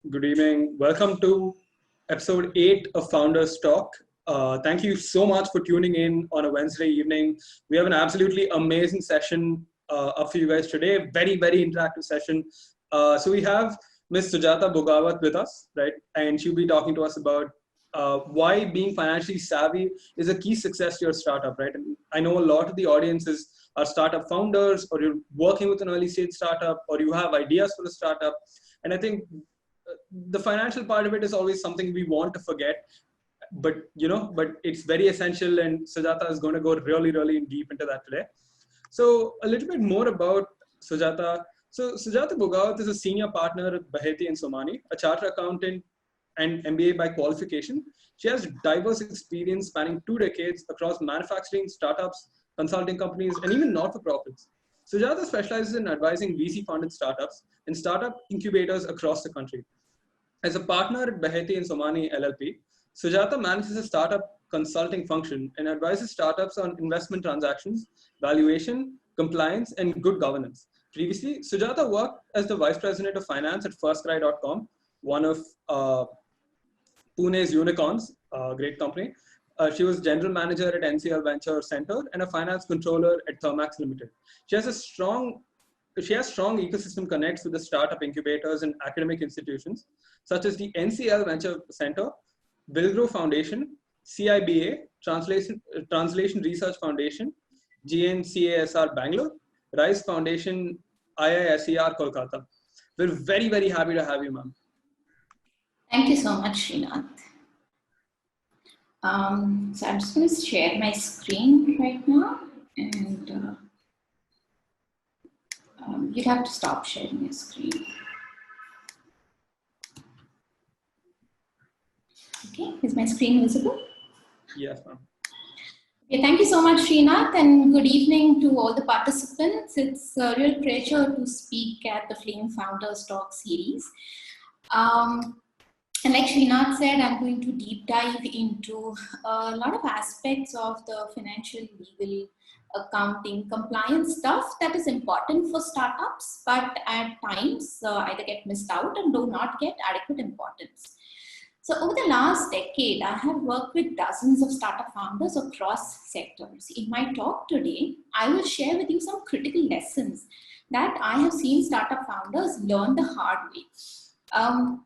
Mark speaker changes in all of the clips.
Speaker 1: Good evening. Welcome to episode 8 of Founders Talk. Thank you so much for tuning in on a Wednesday evening. We have an absolutely amazing session up for you guys today. Very, very interactive session. So we have Ms. Sujata Bogawat with us, right? And she'll be talking to us about why being financially savvy is a key success to your startup, right? And I know a lot of the audiences are startup founders, or you're working with an early stage startup, or you have ideas for a startup. And I think the financial part of it is always something we want to forget, but it's very essential, and Sujata is going to go really, really in deep into that today. So a little bit more about Sujata. So Sujata Bogawat is a senior partner at Baheti and Somani, a chartered accountant and MBA by qualification. She has diverse experience spanning 2 decades across manufacturing, startups, consulting companies, and even not-for-profits. Sujata specializes in advising VC-funded startups and startup incubators across the country. As a partner at Baheti and Somani LLP, Sujata manages a startup consulting function and advises startups on investment transactions, valuation, compliance, and good governance. Previously, Sujata worked as the Vice President of Finance at firstcry.com, one of Pune's unicorns, great company. She was General Manager at NCL Venture Center and a Finance Controller at Thermax Limited. She has strong ecosystem connects with the startup incubators and academic institutions, such as the NCL Venture Center, Wilgrow Foundation, CIBA, Translation Research Foundation, GNCASR Bangalore, RISE Foundation, IISER Kolkata. We're very, very happy to have you, ma'am.
Speaker 2: Thank you so much, Srinath. So I'm just going to share my screen right now, and you'd have to stop sharing your screen. Okay, is my screen visible?
Speaker 1: Yes, ma'am.
Speaker 2: Okay, thank you so much, Srinath, and good evening to all the participants. It's a real pleasure to speak at the Flame Founders Talk series. And like Srinath said, I'm going to deep dive into a lot of aspects of the financial, legal, accounting, compliance stuff that is important for startups, but at times either get missed out and do not get adequate importance. So over the last decade, I have worked with dozens of startup founders across sectors. In my talk today, I will share with you some critical lessons that I have seen startup founders learn the hard way.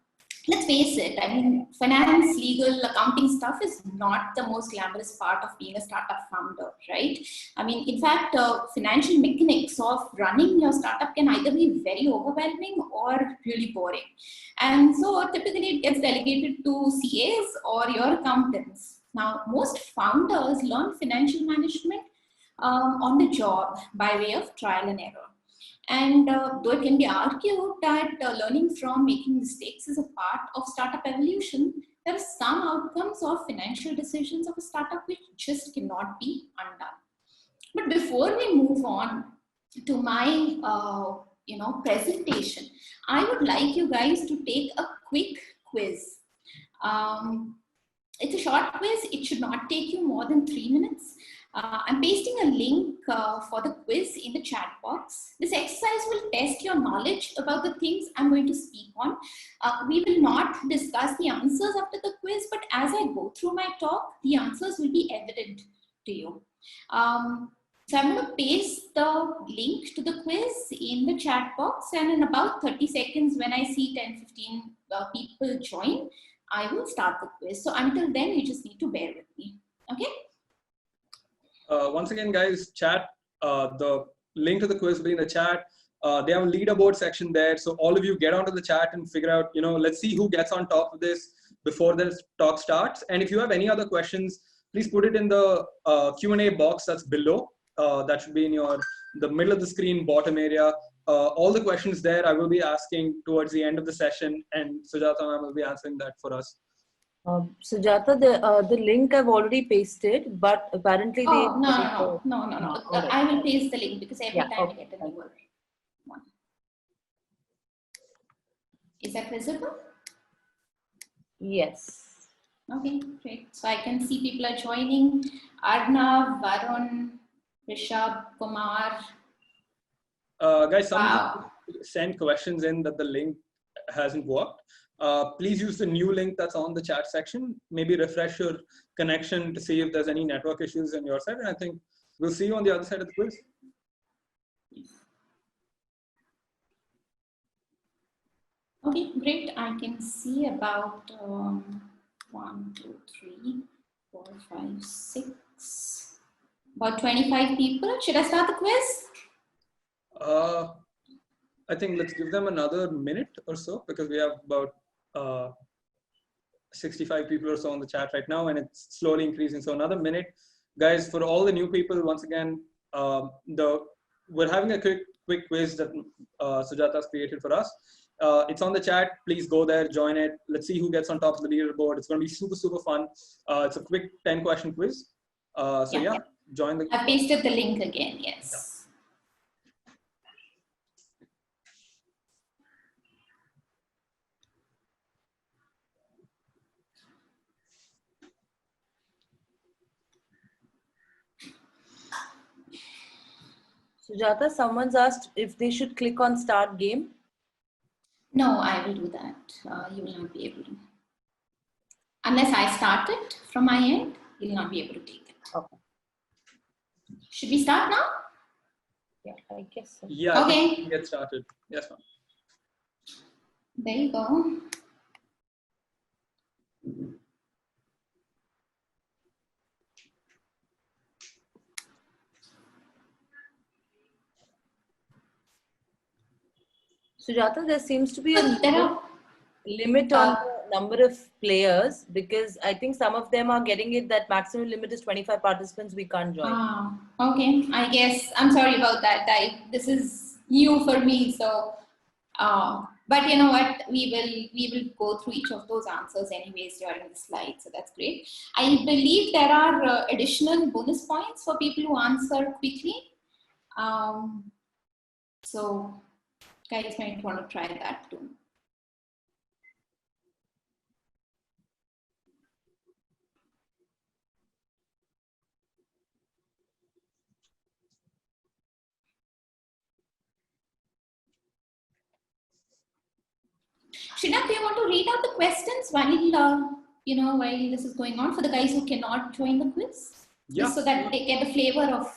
Speaker 2: Let's face it, I mean, finance, legal, accounting stuff is not the most glamorous part of being a startup founder, right? I mean, in fact, financial mechanics of running your startup can either be very overwhelming or really boring. And so typically it gets delegated to CAs or your accountants. Now, most founders learn financial management on the job by way of trial and error. And though it can be argued that learning from making mistakes is a part of startup evolution, there are some outcomes of financial decisions of a startup which just cannot be undone. But before we move on to my presentation, I would like you guys to take a quick quiz. It's a short quiz. It should not take you more than 3 minutes. I'm pasting a link for the quiz in the chat box. This exercise will test your knowledge about the things I'm going to speak on. We will not discuss the answers after the quiz, but as I go through my talk, the answers will be evident to you. So I'm going to paste the link to the quiz in the chat box, and in about 30 seconds, when I see 10-15 people join, I will start the quiz. So until then, you just need to bear with me. Okay?
Speaker 1: Once again, guys, chat, the link to the quiz will be in the chat. They have a leaderboard section there. So all of you get onto the chat and figure out, let's see who gets on top of this before the talk starts. And if you have any other questions, please put it in the Q&A box that's below. That should be in the middle of the screen, bottom area. All the questions there I will be asking towards the end of the session, and Sujata ma'am will be answering that for us.
Speaker 3: Sujata, the link I've already pasted, but apparently
Speaker 2: no. I will paste the link because every time I get a newer one. Is that visible?
Speaker 3: Yes.
Speaker 2: Okay, great. So I can see people are joining. Arnav, Varun, Rishabh, Kumar.
Speaker 1: Guys, some send questions in that the link hasn't worked. Please use the new link that's on the chat section. Maybe refresh your connection to see if there's any network issues on your side. And I think we'll see you on the other side of the quiz.
Speaker 2: Okay, great. I can see about 1, 2, 3, 4, 5, 6, about 25 people. Should I start the quiz?
Speaker 1: I think let's give them another minute or so, because we have about 65 people or so on the chat right now, and it's slowly increasing. So another minute. Guys, for all the new people, once again, we're having a quick quiz that Sujata's created for us. It's on the chat. Please go there, join it. Let's see who gets on top of the leaderboard. It's going to be super, super fun. It's a quick 10-question quiz. So yeah, join the.
Speaker 2: I've pasted the link again, yes.
Speaker 1: Yeah.
Speaker 3: Sujata, someone's asked if they should click on start game.
Speaker 2: No, I will do that. You will not be able to. Unless I start it from my end, you will not be able to take it.
Speaker 3: Okay.
Speaker 2: Should we start now?
Speaker 3: Yeah, I guess so.
Speaker 1: Yeah,
Speaker 2: okay.
Speaker 1: Get started. Yes, ma'am.
Speaker 2: There you go.
Speaker 3: Sujata, there seems to be a limit on the number of players, because I think some of them are getting it that maximum limit is 25 participants. We can't join.
Speaker 2: Okay, I guess I'm sorry about that. This is new for me, so but you know what, we will go through each of those answers anyways during the slide, so that's great. I believe there are additional bonus points for people who answer quickly, so guys might want to try that too. Srinath, do you want to read out the questions while while this is going on for the guys who cannot join the quiz?
Speaker 1: Yeah.
Speaker 2: Just so that they get a flavor of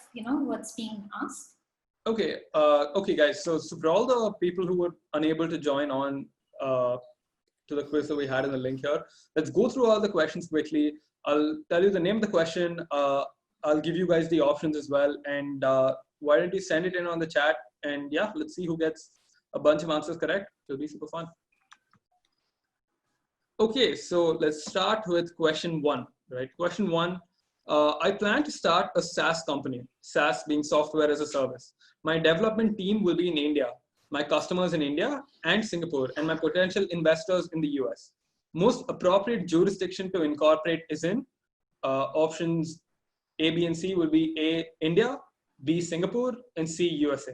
Speaker 2: what's being asked.
Speaker 1: Okay. Okay, guys. So for all the people who were unable to join on to the quiz that we had in the link here, let's go through all the questions quickly. I'll tell you the name of the question. I'll give you guys the options as well. And why don't you send it in on the chat? And yeah, let's see who gets a bunch of answers correct. It'll be super fun. Okay, so let's start with question 1. Right, question 1. I plan to start a SaaS company. SaaS being software as a service. My development team will be in India. My customers in India and Singapore, and my potential investors in the US. Most appropriate jurisdiction to incorporate is in options A, B, and C will be A, India, B, Singapore, and C, USA.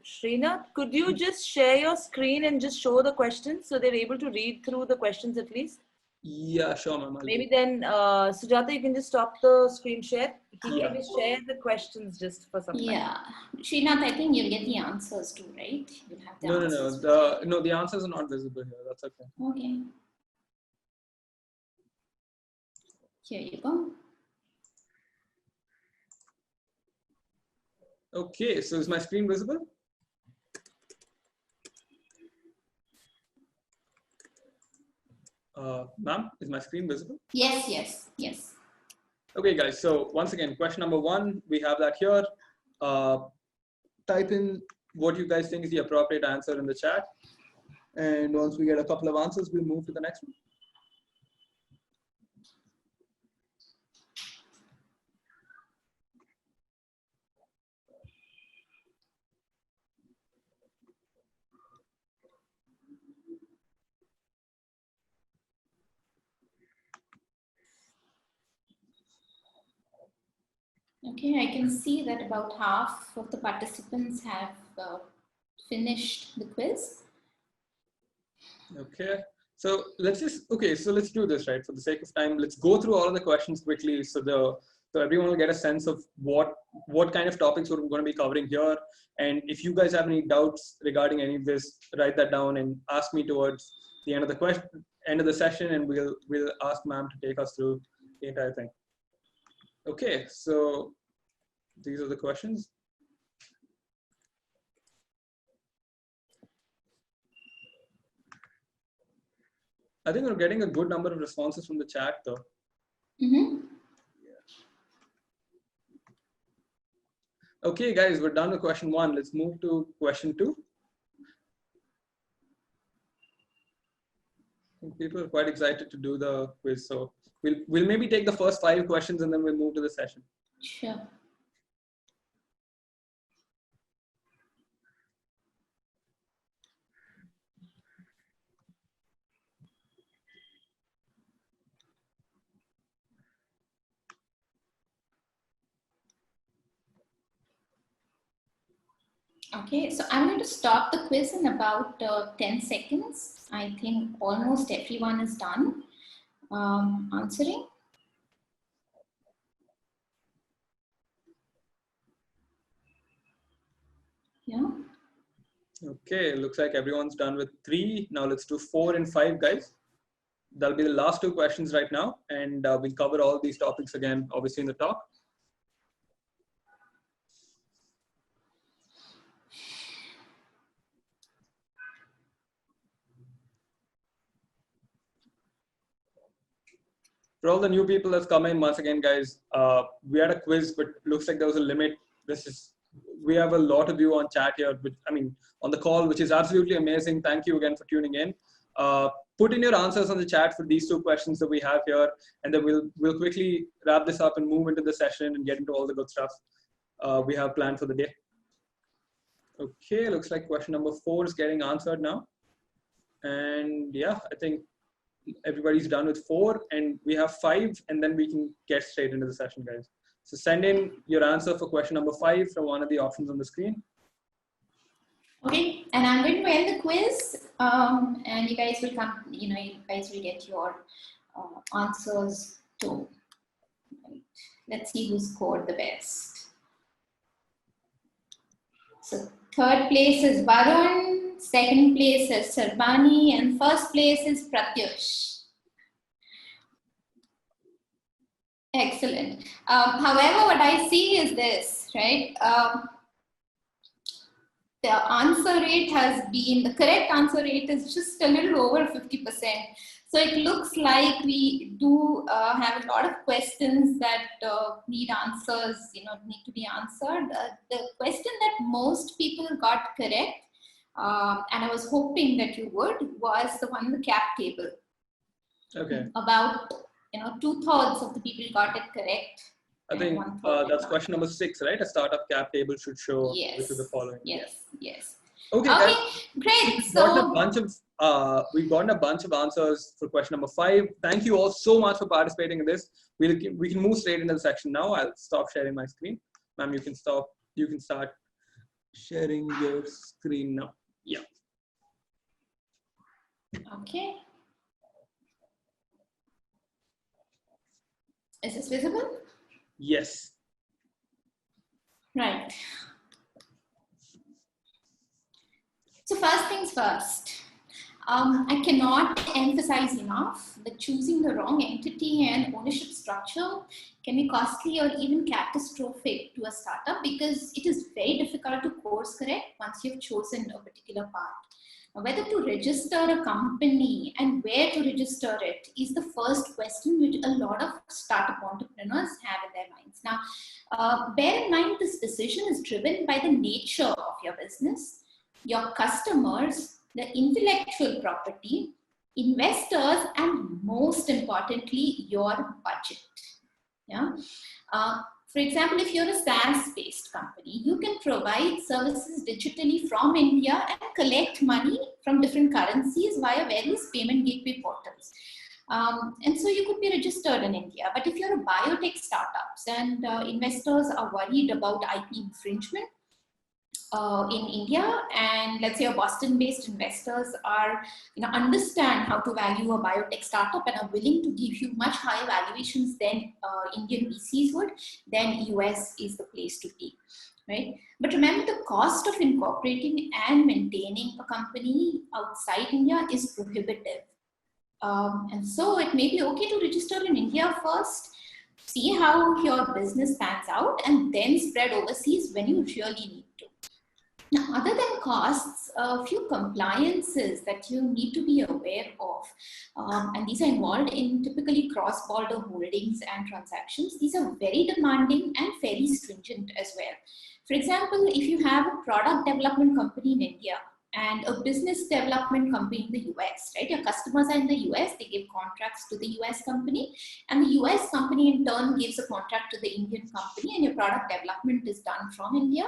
Speaker 3: Srinath, could you just share your screen and just show the questions so they're able to read through the questions at least?
Speaker 1: Yeah, sure, ma'am.
Speaker 3: Maybe then, Sujata, you can just stop the screen share. He can just share the questions just for some time.
Speaker 2: Yeah, Srinath, I think you'll get the answers too, right? You'll have the answers.
Speaker 1: No, the answers are not visible here. That's okay.
Speaker 2: Okay. Here you go.
Speaker 1: Okay, so is my screen visible? Ma'am, is my screen visible?
Speaker 2: Yes, yes, yes.
Speaker 1: Okay, guys, so once again, question number 1, we have that here. Type in what you guys think is the appropriate answer in the chat. And once we get a couple of answers, we'll move to the next one.
Speaker 2: Okay, I can see that about half of the participants have finished the quiz.
Speaker 1: Okay, so let's do this, right? For the sake of time, let's go through all of the questions quickly. So the So everyone will get a sense of what kind of topics we're going to be covering here. And if you guys have any doubts regarding any of this, write that down and ask me towards the end of the session, and we'll ask ma'am to take us through the entire thing. Okay, so these are the questions. I think we're getting a good number of responses from the chat though.
Speaker 2: Mm-hmm.
Speaker 1: Okay, guys, we're done with question 1. Let's move to question 2. I think people are quite excited to do the quiz, so we'll maybe take the first 5 questions and then we'll move to the session.
Speaker 2: Sure. Okay, so I'm going to stop the quiz in about 10 seconds. I think almost everyone is done answering. Yeah.
Speaker 1: Okay, looks like everyone's done with 3. Now let's do 4 and 5, guys. That'll be the last 2 questions right now, and we'll cover all these topics again, obviously, in the talk. For all the new people that's come in, once again, guys, we had a quiz, but looks like there was a limit. We have a lot of you on chat here, on the call, which is absolutely amazing. Thank you again for tuning in. Put in your answers on the chat for these 2 questions that we have here, and then we'll quickly wrap this up and move into the session and get into all the good stuff we have planned for the day. Okay, looks like question number 4 is getting answered now. And yeah, I think everybody's done with 4, and we have 5, and then we can get straight into the session, guys. So send in your answer for question number 5 from one of the options on the screen.
Speaker 2: Okay, and I'm going to end the quiz, and you guys will come, you guys will get your answers too. Right. Let's see who scored the best. So 3rd place is Varun, 2nd place is Sarbani, and 1st place is Pratyush. Excellent. However, what I see is this, right? The correct answer rate is just a little over 50%. So it looks like we do have a lot of questions that need answers, need to be answered. The question that most people got correct, and I was hoping that you would, was the one in the cap table.
Speaker 1: Okay.
Speaker 2: About 2/3 of the people got it correct.
Speaker 1: I think that's question number 6, right? A startup cap table should show which is the following.
Speaker 2: Yes.
Speaker 1: Okay,
Speaker 2: okay,
Speaker 1: guys.
Speaker 2: Great.
Speaker 1: We've gotten a bunch of answers for question number 5. Thank you all so much for participating in this. We can move straight into the section now. I'll stop sharing my screen. Ma'am, you can start sharing your screen now. Yeah.
Speaker 2: Okay. Is this visible?
Speaker 1: Yes.
Speaker 2: Right. So first things first, I cannot emphasize enough that choosing the wrong entity and ownership structure can be costly or even catastrophic to a startup, because it is very difficult to course correct once you've chosen a particular path. Now, whether to register a company and where to register it is the first question which a lot of startup entrepreneurs have in their minds. Now, bear in mind this decision is driven by the nature of your business, your customers, the intellectual property, investors, and most importantly, your budget. Yeah. For example, if you're a SaaS-based company, you can provide services digitally from India and collect money from different currencies via various payment gateway portals. And so you could be registered in India. But if you're a biotech startups and investors are worried about IP infringement, in India, and let's say Boston-based investors are, understand how to value a biotech startup and are willing to give you much higher valuations than Indian VCs would, then US is the place to be, right? But remember, the cost of incorporating and maintaining a company outside India is prohibitive. And so it may be okay to register in India first, see how your business pans out, and then spread overseas when you really need to. Now, other than costs, a few compliances that you need to be aware of, and these are involved in typically cross-border holdings and transactions. These are very demanding and fairly stringent as well. For example, if you have a product development company in India and a business development company in the US, right? Your customers are in the US, they give contracts to the US company, and the US company in turn gives a contract to the Indian company, and your product development is done from India.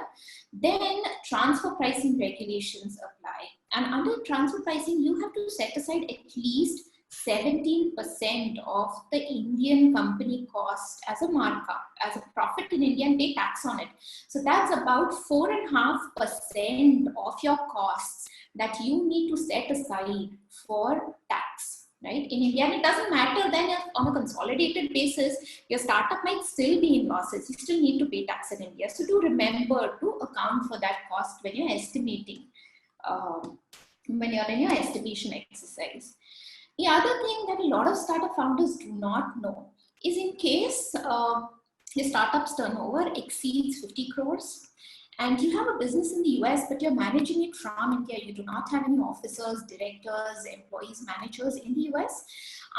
Speaker 2: Then transfer pricing regulations apply. And under transfer pricing, you have to set aside at least 17% of the Indian company cost as a markup, as a profit in India, and pay tax on it. So that's about 4.5% of your costs that you need to set aside for tax, right? In India, and it doesn't matter then if on a consolidated basis, your startup might still be in losses. You still need to pay tax in India. So do remember to account for that cost when you're estimating, when you're in your estimation exercise. The other thing that a lot of startup founders do not know is, in case your startup's turnover exceeds 50 crores and you have a business in the US, but you're managing it from India, you do not have any officers, directors, employees, managers in the US,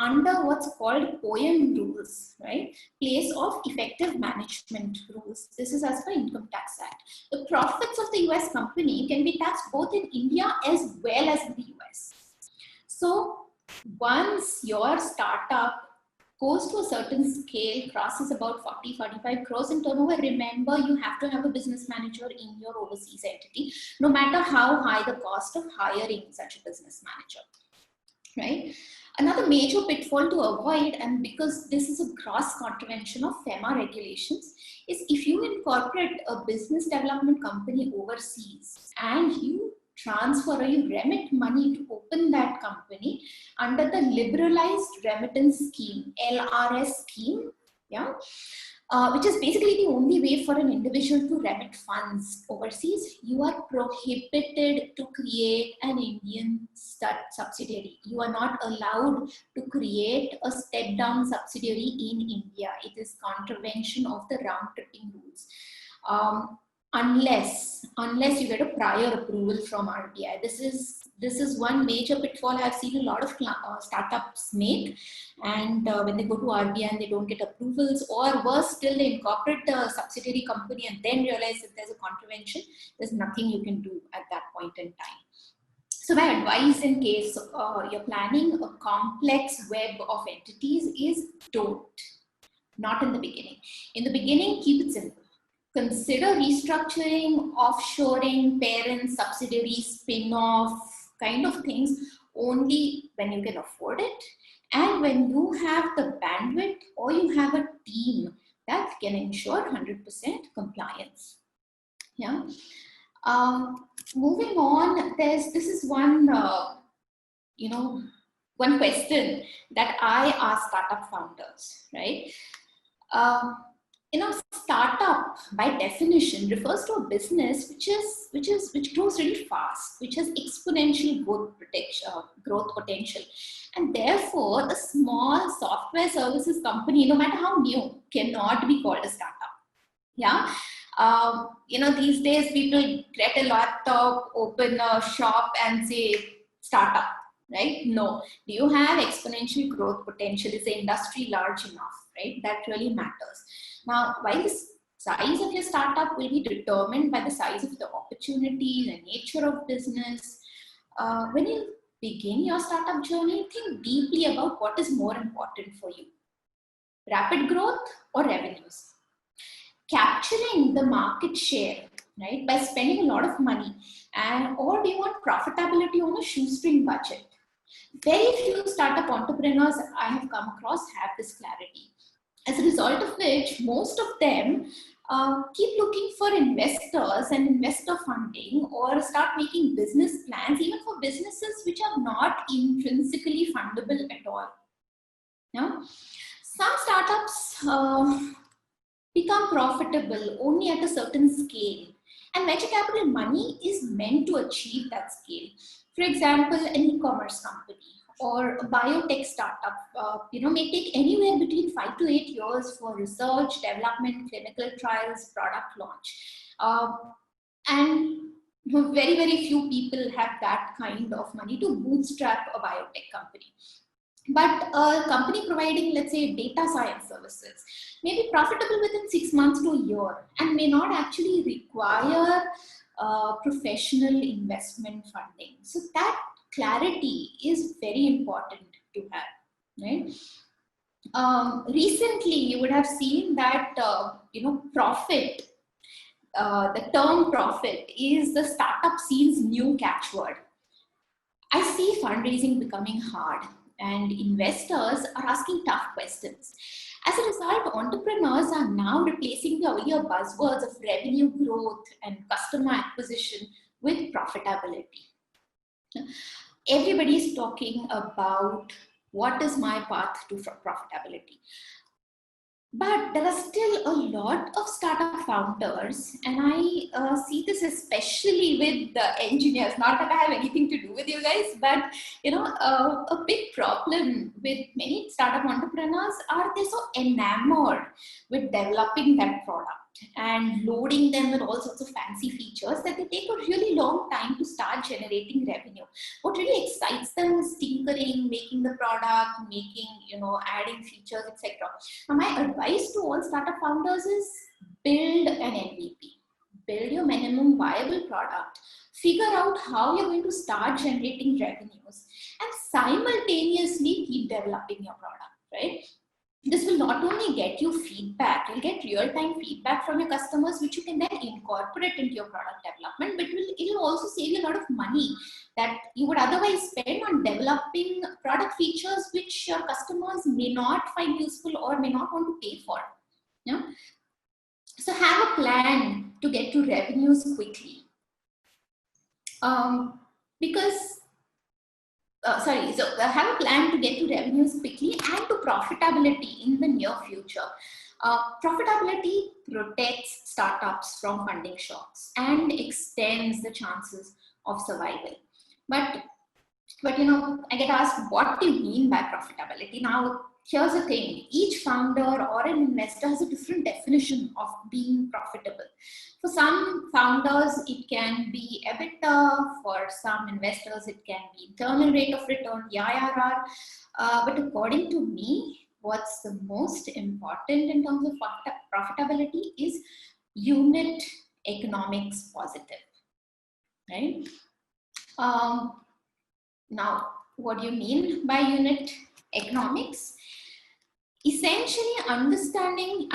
Speaker 2: under what's called POEM rules, right? Place of effective management rules. This is as per Income Tax Act. The profits of the US company can be taxed both in India as well as in the US. So once your startup goes to a certain scale, crosses about 40-45 crores in turnover, remember you have to have a business manager in your overseas entity, no matter how high the cost of hiring such a business manager, right? Another major pitfall to avoid, and because this is a gross contravention of FEMA regulations, is if you incorporate a business development company overseas and you transfer or you remit money to open that company under the liberalized remittance scheme, LRS scheme, yeah, which is basically the only way for an individual to remit funds overseas, you are prohibited to create an Indian subsidiary. You are not allowed to create a step-down subsidiary in India. It is contravention of the round-tripping rules. Unless you get a prior approval from RBI. This is one major pitfall I've seen a lot of startups make, and when they go to RBI and they don't get approvals, or worse still, they incorporate the subsidiary company and then realize that there's a contravention. There's nothing you can do at that point in time. So my advice in case you're planning a complex web of entities is don't. Not in the beginning. In the beginning, keep it simple. Consider restructuring, offshoring, parent, subsidiary, spin-off kind of things only when you can afford it, and when you have the bandwidth or you have a team that can ensure 100% compliance. Yeah. Moving on, this is one one question that I ask startup founders, right? Startup by definition refers to a business which grows really fast, which has exponential growth potential, and therefore a small software services company, no matter how new, cannot be called a startup. Yeah. These days people get a laptop, open a shop and say startup, right? No. Do you have exponential growth potential? Is the industry large enough, right? That really matters. Now, while the size of your startup will be determined by the size of the opportunity, the nature of business, when you begin your startup journey, think deeply about what is more important for you. Rapid growth or revenues? Capturing the market share, right, by spending a lot of money, or do you want profitability on a shoestring budget? Very few startup entrepreneurs I have come across have this clarity. As a result of which, most of them keep looking for investors and investor funding, or start making business plans, even for businesses which are not intrinsically fundable at all. Now, some startups become profitable only at a certain scale, and venture capital money is meant to achieve that scale. For example, an e-commerce company or a biotech startup, may take anywhere between 5 to 8 years for research, development, clinical trials, product launch. And very, very few people have that kind of money to bootstrap a biotech company. But a company providing, let's say, data science services may be profitable within 6 months to a year and may not actually require professional investment funding. So that clarity is very important to have, right? Recently, you would have seen that, profit, the term profit is the startup scene's new catchword. I see fundraising becoming hard, and investors are asking tough questions. As a result, entrepreneurs are now replacing the earlier buzzwords of revenue growth and customer acquisition with profitability. Everybody is talking about what is my path to profitability. But there are still a lot of startup founders, and I see this especially with the engineers. Not that I have anything to do with you guys, but a big problem with many startup entrepreneurs are they're so enamored with developing that product and loading them with all sorts of fancy features that they take a really long time to start generating revenue. What really excites them is tinkering, making the product, adding features, etc. Now, my advice to all startup founders is build an MVP. Build your minimum viable product. Figure out how you're going to start generating revenues, and simultaneously keep developing your product, right? This will not only get you feedback, you'll get real-time feedback from your customers, which you can then incorporate into your product development, but it'll also save you a lot of money that you would otherwise spend on developing product features which your customers may not find useful or may not want to pay for. Yeah? So have a plan to get to revenues quickly. Have a plan to get to revenues quickly and to profitability in the near future. Profitability protects startups from funding shocks and extends the chances of survival. But I get asked, what do you mean by profitability? Now, here's the thing. Each founder or an investor has a different definition of being profitable. For some founders, it can be EBITDA. For some investors, it can be internal rate of return, the IRR. But according to me, what's the most important in terms of profitability is unit economics positive, right? Now, what do you mean by unit economics? Essentially, understanding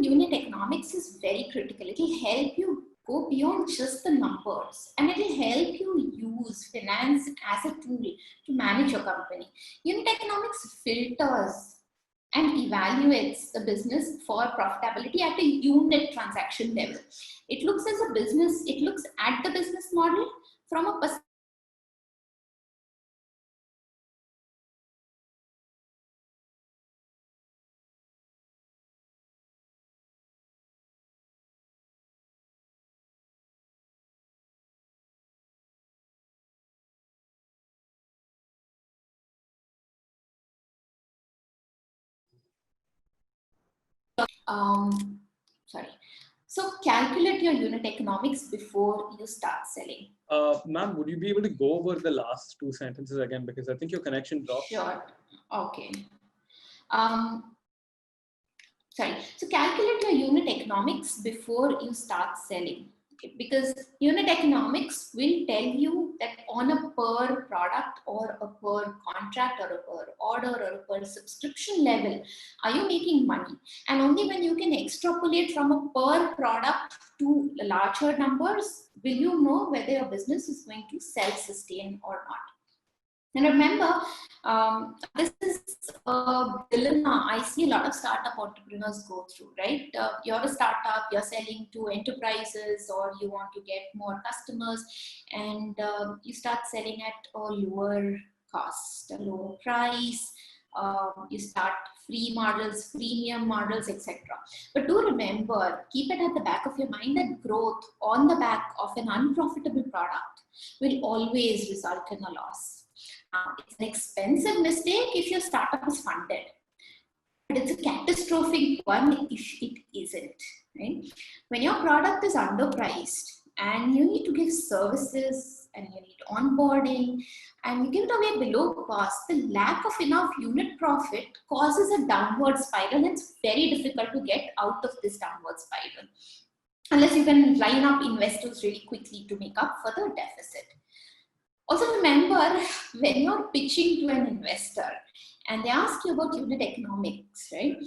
Speaker 2: unit economics is very critical. It will help you go beyond just the numbers, and it will help you use finance as a tool to manage your company. Unit economics filters and evaluates the business for profitability at a unit transaction level. It looks at the business model from a perspective. So calculate your unit economics before you start selling.
Speaker 1: Ma'am, would you be able to go over the last two sentences again, because I think your connection dropped.
Speaker 2: Sure. Okay. So calculate your unit economics before you start selling. Okay? Because unit economics will tell you that on a per product or a per contract or a per order or a per subscription level, are you making money? And only when you can extrapolate from a per product to larger numbers, will you know whether your business is going to self-sustain or not. And remember, this is dilemma I see a lot of startup entrepreneurs go through, right? You're a startup, you're selling to enterprises, or you want to get more customers, and you start selling at a lower cost, a lower price. You start free models, freemium models, etc. But do remember, keep it at the back of your mind that growth on the back of an unprofitable product will always result in a loss. It's an expensive mistake if your startup is funded, but it's a catastrophic one if it isn't, right? When your product is underpriced and you need to give services and you need onboarding and you give it away below cost, the lack of enough unit profit causes a downward spiral, and it's very difficult to get out of this downward spiral unless you can line up investors really quickly to make up for the deficit. Also remember, when you're pitching to an investor and they ask you about unit economics, right?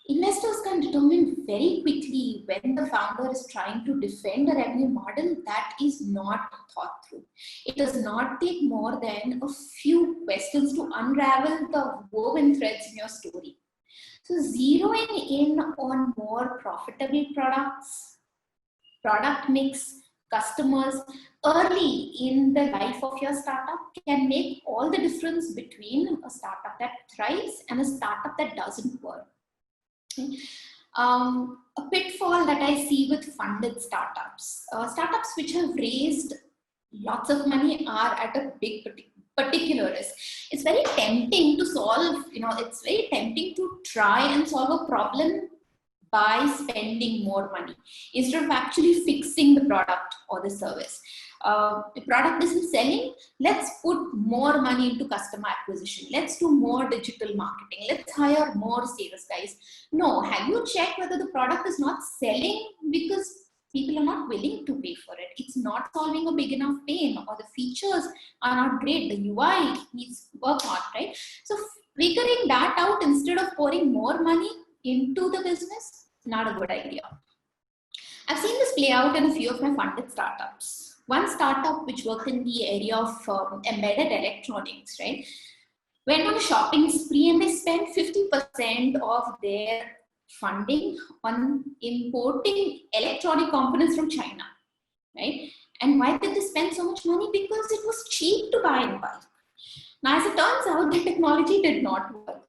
Speaker 2: Investors can determine very quickly when the founder is trying to defend a revenue model that is not thought through. It does not take more than a few questions to unravel the woven threads in your story. So zeroing in on more profitable products, product mix, customers early in the life of your startup can make all the difference between a startup that thrives and a startup that doesn't work. Okay. A pitfall that I see with funded startups, startups which have raised lots of money are at a big particular risk. It's very tempting to solve, it's very tempting to try and solve a problem by spending more money instead of actually fixing the product or the service. The product isn't selling, let's put more money into customer acquisition. Let's do more digital marketing. Let's hire more sales guys. No, have you checked whether the product is not selling because people are not willing to pay for it? It's not solving a big enough pain, or the features are not great. The UI needs work on, right? So figuring that out instead of pouring more money into the business, not a good idea. I've seen this play out in a few of my funded startups. One startup which worked in the area of embedded electronics, right, went on a shopping spree and they spent 50% of their funding on importing electronic components from China, right? And why did they spend so much money? Because it was cheap to buy in bulk. Now, as it turns out, the technology did not work,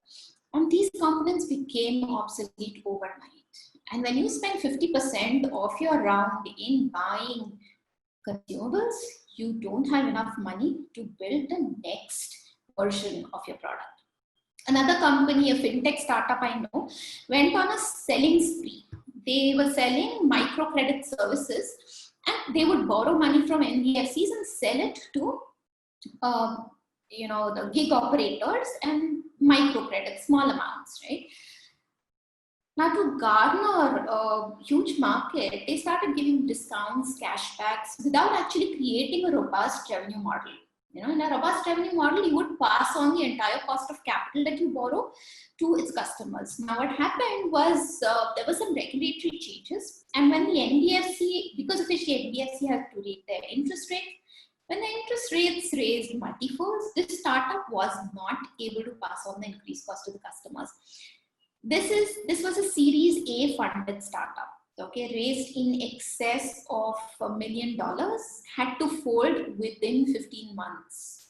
Speaker 2: and these components became obsolete overnight. And when you spend 50% of your round in buying consumables, you don't have enough money to build the next version of your product. Another company, a fintech startup I know, went on a selling spree. They were selling microcredit services, and they would borrow money from NBFCs and sell it to the gig operators and microcredit, small amounts, right? Now, to garner a huge market, they started giving discounts, cashbacks, without actually creating a robust revenue model. In a robust revenue model, you would pass on the entire cost of capital that you borrow to its customers. Now, what happened was there were some regulatory changes, and when the NBFC, because of which the NBFC had to rate their interest rate, when the interest rates raised multi-folds, this startup was not able to pass on the increased cost to the customers. This was a Series A funded startup, okay, raised in excess of $1 million, had to fold within 15 months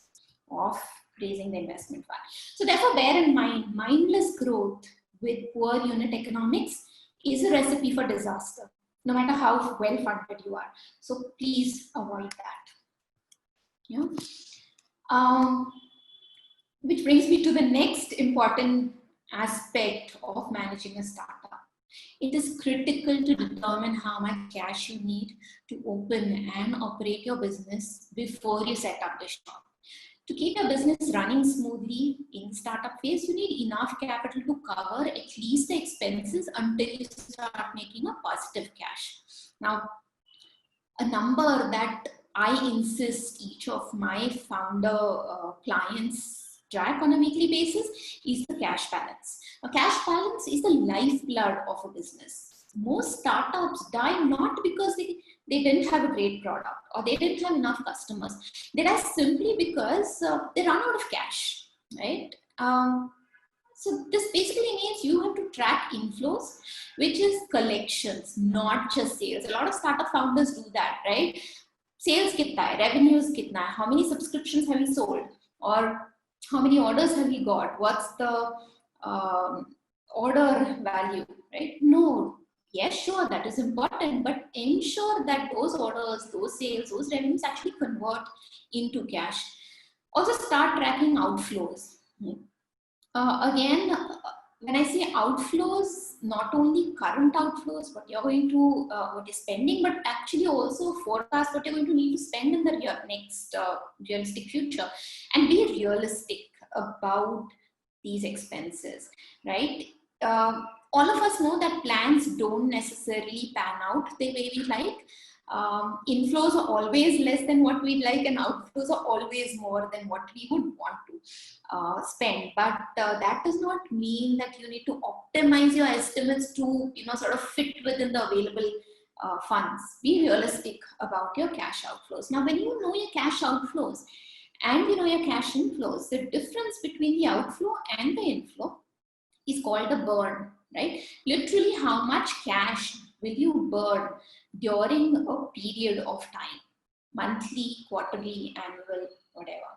Speaker 2: of raising the investment fund. So therefore, bear in mind, mindless growth with poor unit economics is a recipe for disaster, no matter how well funded you are. So please avoid that. Yeah. Which brings me to the next important aspect of managing a startup. It is critical to determine how much cash you need to open and operate your business before you set up the shop. To keep your business running smoothly in the startup phase, you need enough capital to cover at least the expenses until you start making a positive cash. Now, a number that I insist each of my founder clients track on a weekly basis is the cash balance. A cash balance is the lifeblood of a business. Most startups die not because they didn't have a great product or they didn't have enough customers. They die simply because they run out of cash, right? So this basically means you have to track inflows, which is collections, not just sales. A lot of startup founders do that, right? Sales kitna hai, revenues kitna hai, how many subscriptions have you sold, or how many orders have you got, what's the order value, right? No, yes, sure, that is important, but ensure that those orders, those sales, those revenues actually convert into cash. Also start tracking outflows. Again, when I say outflows, not only current outflows, what you're going to, what you're spending, but actually also forecast what you're going to need to spend in the next realistic future, and be realistic about these expenses, right? All of us know that plans don't necessarily pan out the way we like. Inflows are always less than what we'd like, and outflows are always more than what we would want to spend. But that does not mean that you need to optimize your estimates to, sort of fit within the available funds. Be realistic about your cash outflows. Now, when you know your cash outflows and your cash inflows, the difference between the outflow and the inflow is called a burn, right? Literally, how much cash will you burn during a period of time, monthly, quarterly, annual, whatever.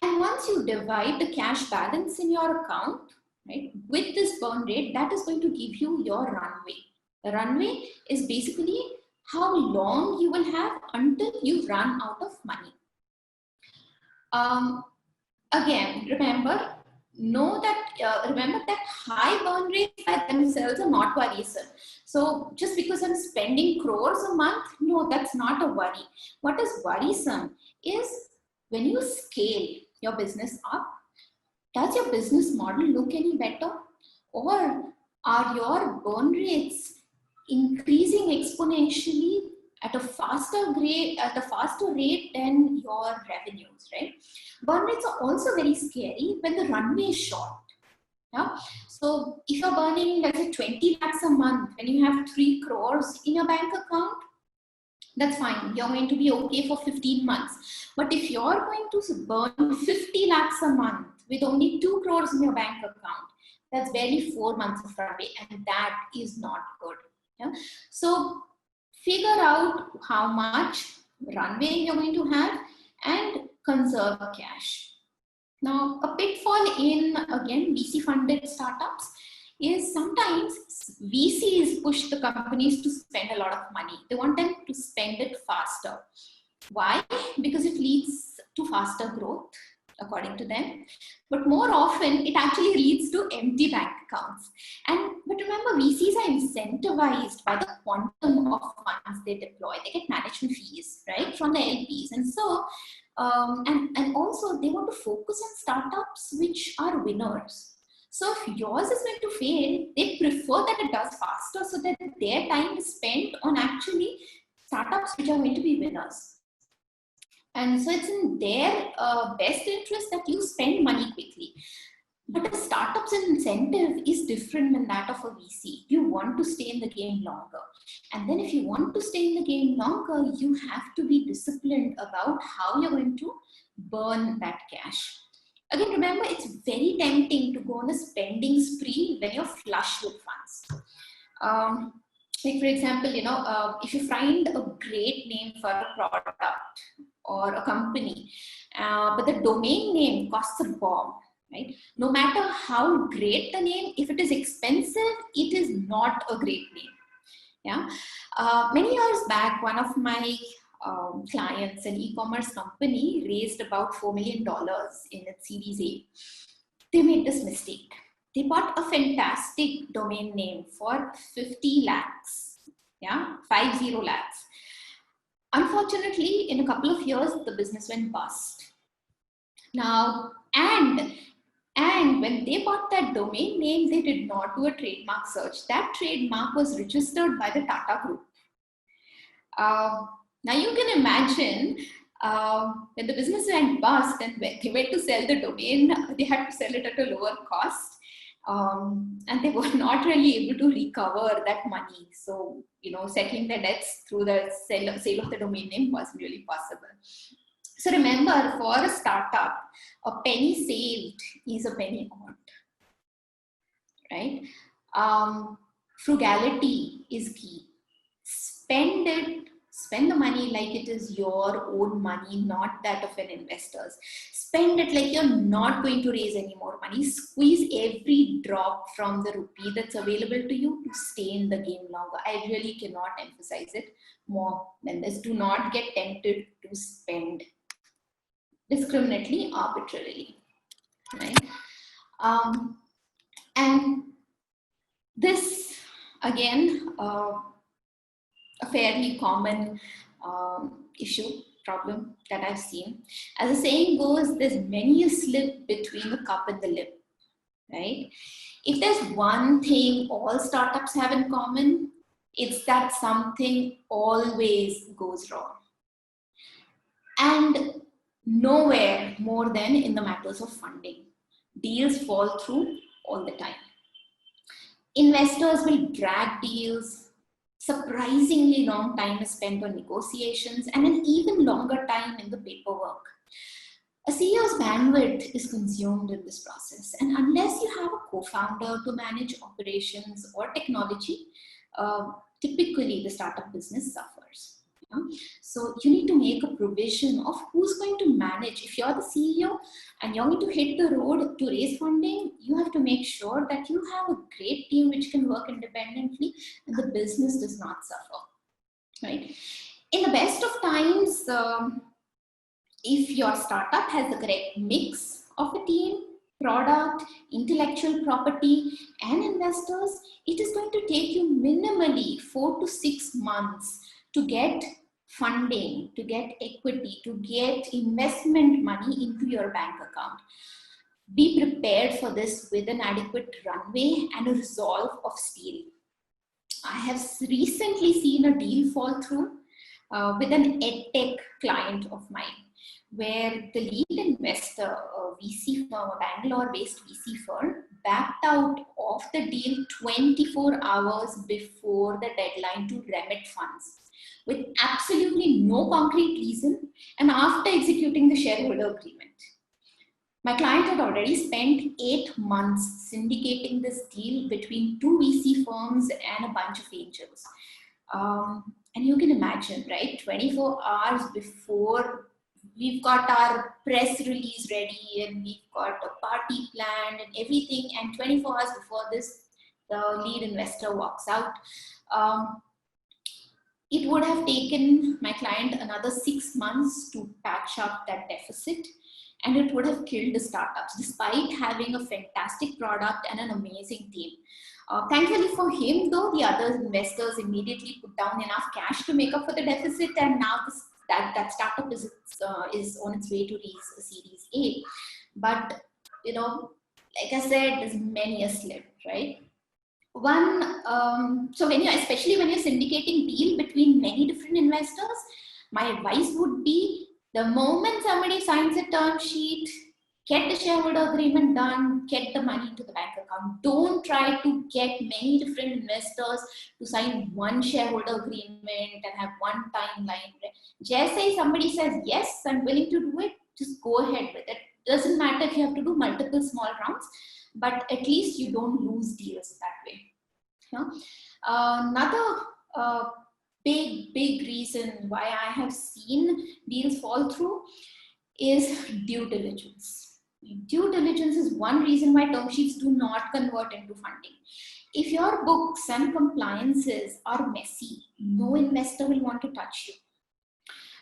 Speaker 2: And once you divide the cash balance in your account, right, with this burn rate, that is going to give you your runway. The runway is basically how long you will have until you run out of money. Again, remember that high burn rates by themselves are not worrisome. So just because I'm spending crores a month, no, that's not a worry. What is worrisome is when you scale your business up, does your business model look any better? Or are your burn rates increasing exponentially at a faster rate than your revenues, right? Burn rates are also very scary when the runway is short. Yeah? So if you're burning, let's say 20 lakhs a month, when you have 3 crores in your bank account, that's fine. You're going to be okay for 15 months. But if you're going to burn 50 lakhs a month with only 2 crores in your bank account, that's barely 4 months of runway, and that is not good. Yeah? So figure out how much runway you're going to have and conserve cash. Now, a pitfall in, again, VC-funded startups is sometimes VCs push the companies to spend a lot of money. They want them to spend it faster. Why? Because it leads to faster growth, according to them. But more often, it actually leads to empty bank accounts. But remember, VCs are incentivized by the quantum of funds they deploy. They get management fees, right, from the LPs. And so, and also they want to focus on startups which are winners. So if yours is going to fail, they prefer that it does faster so that their time is spent on actually startups which are going to be winners. And so it's in their best interest that you spend money quickly. But a startup's incentive is different than that of a VC. You want to stay in the game longer. And then if you want to stay in the game longer, you have to be disciplined about how you're going to burn that cash. Again, remember, it's very tempting to go on a spending spree when you're flush with funds. Like for example, if you find a great name for a product or a company, but the domain name costs a bomb, right? No matter how great the name, if it is expensive, it is not a great name. Yeah. Many years back, one of my clients, an e-commerce company, raised about $4 million in its Series A. They made this mistake. They bought a fantastic domain name for 50 lakhs. Yeah, 50 lakhs. Unfortunately, in a couple of years, the business went bust. Now, and when they bought that domain name, they did not do a trademark search. That trademark was registered by the Tata Group. Now you can imagine when the business went bust and when they went to sell the domain, they had to sell it at a lower cost. And they were not really able to recover that money. So, settling their debts through the sale of the domain name wasn't really possible. So remember, for a startup, a penny saved is a penny earned. right? Frugality is key. Spend the money like it is your own money, not that of an investor's. Spend it like you're not going to raise any more money. Squeeze every drop from the rupee that's available to you to stay in the game longer. I really cannot emphasize it more than this. Do not get tempted to spend discriminately, arbitrarily, right? And this, again, a fairly common problem that I've seen. As the saying goes, there's many a slip between the cup and the lip, right? If there's one thing all startups have in common, it's that something always goes wrong. And nowhere more than in the matters of funding. Deals fall through all the time. Investors will drag deals. Surprisingly long time is spent on negotiations and an even longer time in the paperwork. A CEO's bandwidth is consumed in this process, and unless you have a co-founder to manage operations or technology, typically the startup business suffers. So you need to make a provision of who's going to manage. If you're the CEO and you're going to hit the road to raise funding, you have to make sure that you have a great team which can work independently and the business does not suffer, right? In the best of times, if your startup has the correct mix of a team, product, intellectual property, and investors, it is going to take you minimally 4 to 6 months to get funding, to get equity, to get investment money into your bank account. Be prepared for this with an adequate runway and a resolve of steel. I have recently seen a deal fall through with an edtech client of mine, where the lead investor, a VC firm, a Bangalore-based VC firm, backed out of the deal 24 hours before the deadline to remit funds, with absolutely no concrete reason, and after executing the shareholder agreement. My client had already spent 8 months syndicating this deal between 2 VC firms and a bunch of angels. And you can imagine, right? 24 hours before, we've got our press release ready and we've got a party planned and everything. And 24 hours before this, the lead investor walks out. It would have taken my client another 6 months to patch up that deficit, and it would have killed the startups despite having a fantastic product and an amazing team. Thankfully for him, though, the other investors immediately put down enough cash to make up for the deficit, and now that startup is on its way to raise a Series A. But, you know, like I said, there's many a slip, right? So especially when you're syndicating deal between many different investors, my advice would be, the moment somebody signs a term sheet, get the shareholder agreement done, get the money into the bank account. Don't try to get many different investors to sign one shareholder agreement and have one timeline. Just say somebody says, yes, I'm willing to do it, just go ahead with it. Doesn't matter if you have to do multiple small rounds, but at least you don't lose deals that way. Another big reason why I have seen deals fall through is due diligence. Due diligence is one reason why term sheets do not convert into funding. If your books and compliances are messy, no investor will want to touch you.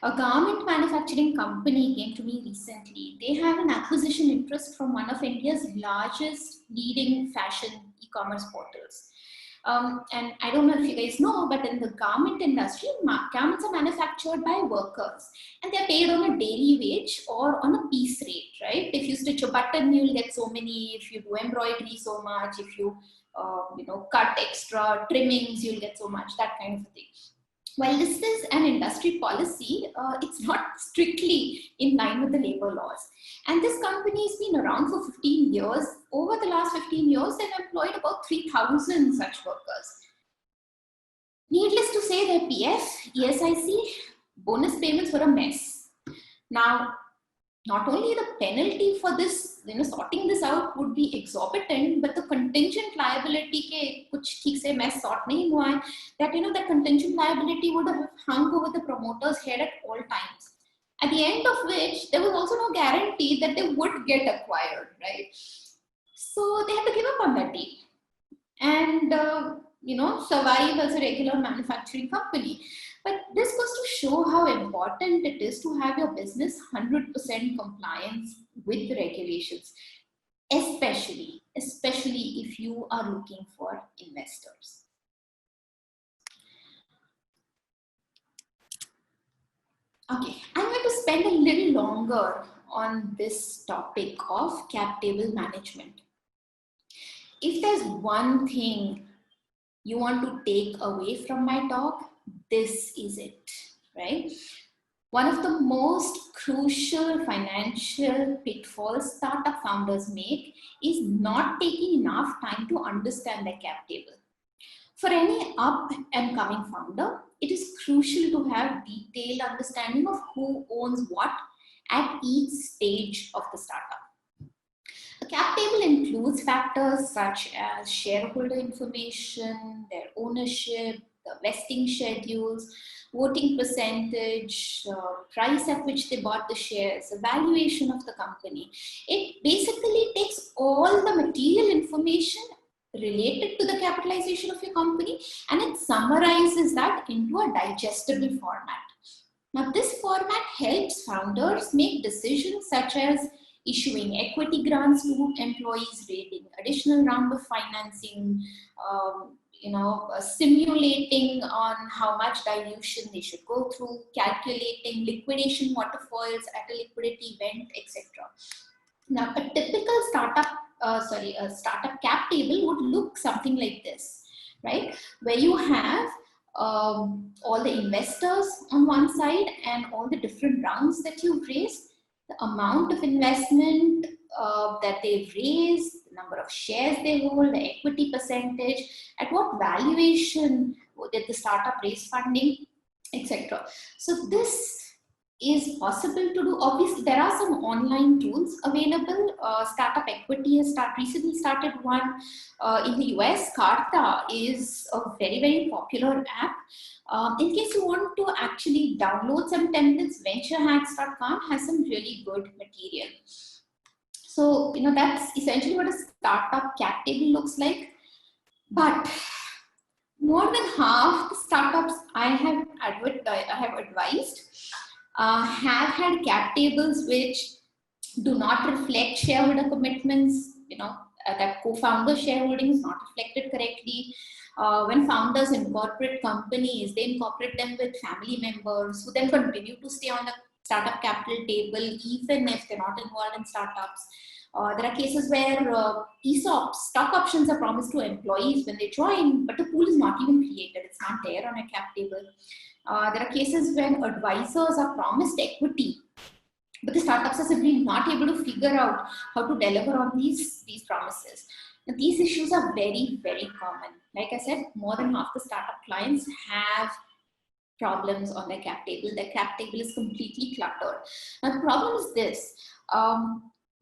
Speaker 2: A garment manufacturing company came to me recently. They have an acquisition interest from one of India's largest leading fashion e-commerce portals. And I don't know if you guys know, but in the garment industry, garments are manufactured by workers and they're paid on a daily wage or on a piece rate, right? If you stitch a button, you'll get so many. If you do embroidery, so much. If you, cut extra trimmings, you'll get so much, that kind of thing. While this is an industry policy, it's not strictly in line with the labor laws. And this company has been around for 15 years. Over the last 15 years, they've employed about 3,000 such workers. Needless to say, their PF, ESIC, bonus payments were a mess. Now, not only the penalty for this sorting this out would be exorbitant, but the contingent liability ke kuch theek se math sort nahi hua hai, that that contingent liability would have hung over the promoter's head at all times. At the end of which, there was also no guarantee that they would get acquired, right? So they had to give up on that deal and survive as a regular manufacturing company. But this goes to show how important it is to have your business 100% compliance with the regulations, especially if you are looking for investors. Okay, I'm going to spend a little longer on this topic of cap table management. If there's one thing you want to take away from my talk, this is it, right? One of the most crucial financial pitfalls startup founders make is not taking enough time to understand their cap table. For any up and coming founder, it is crucial to have detailed understanding of who owns what at each stage of the startup. A cap table includes factors such as shareholder information, their ownership, the vesting schedules, voting percentage, price at which they bought the shares, the valuation of the company. It basically takes all the material information related to the capitalization of your company and it summarizes that into a digestible format. Now, this format helps founders make decisions such as issuing equity grants to employees, raising additional round of financing, simulating on how much dilution they should go through, calculating liquidation waterfalls at a liquidity event, etc. Now, a typical startup cap table would look something like this, right? Where you have all the investors on one side and all the different rounds that you've raised, the amount of investment that they've raised, the number of shares they hold, the equity percentage, at what valuation did the startup raise funding, etc. So this is possible to do. Obviously, there are some online tools available. Startup Equity has recently started one in the US. Clutter is a very, very popular app. In case you want to actually download some templates, venturehacks.com has some really good material. So, that's essentially what a startup cap table looks like. But more than half the startups I have advised have had cap tables which do not reflect shareholder commitments, that co-founder shareholding is not reflected correctly. When founders incorporate companies, they incorporate them with family members who then continue to stay on the startup capital table even if they're not involved in startups. There are cases where ESOPs, stock options, are promised to employees when they join, but the pool is not even created. It's not there on a cap table. There are cases when advisors are promised equity, but the startups are simply not able to figure out how to deliver on these promises. Now, these issues are very, very common. Like I said, more than half the startup clients have problems on their cap table. Their cap table is completely cluttered. Now, the problem is this.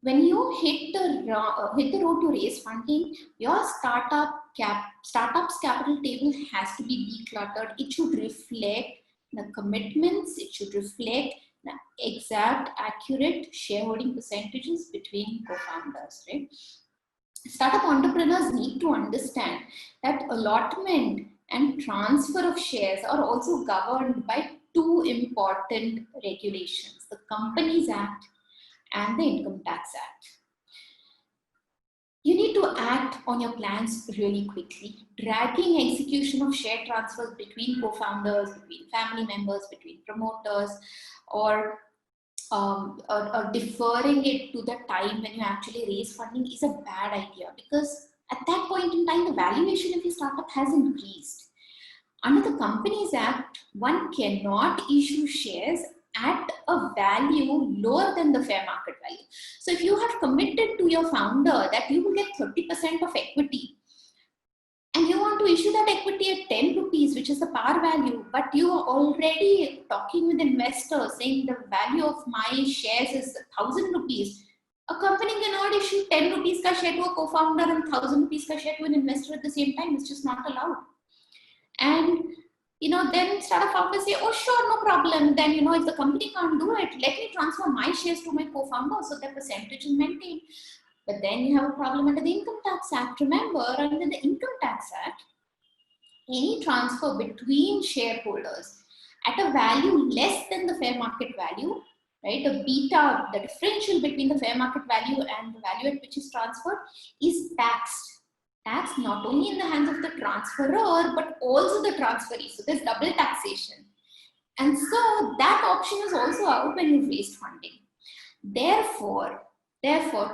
Speaker 2: When you hit the road to raise funding, your startup's capital table has to be decluttered. It should reflect the commitments. It should reflect the exact, accurate shareholding percentages between co-founders, right? Startup entrepreneurs need to understand that allotment and transfer of shares are also governed by two important regulations: the Companies Act and the Income Tax Act. You need to act on your plans really quickly. Dragging execution of share transfers between co-founders, between family members, between promoters, or deferring it to the time when you actually raise funding is a bad idea, because at that point in time, the valuation of your startup has increased. Under the Companies Act, one cannot issue shares at a value lower than the fair market value. So if you have committed to your founder that you will get 30% of equity, and you want to issue that equity at 10 rupees, which is the par value, but you are already talking with investors saying the value of my shares is 1,000 rupees, A company cannot issue 10 rupees ka share to a co-founder and 1,000 rupees ka share to an investor at the same time. It's just not allowed. And then startup founders say, oh, sure, no problem. Then, if the company can't do it, let me transfer my shares to my co-founder so that percentage is maintained. But then you have a problem under the Income Tax Act. Remember, under the Income Tax Act, any transfer between shareholders at a value less than the fair market value, right? The beta, the differential between the fair market value and the value at which is transferred is taxed. Taxed not only in the hands of the transferor, but also the transferee. So there's double taxation. And so that option is also out when you've raised funding. Therefore,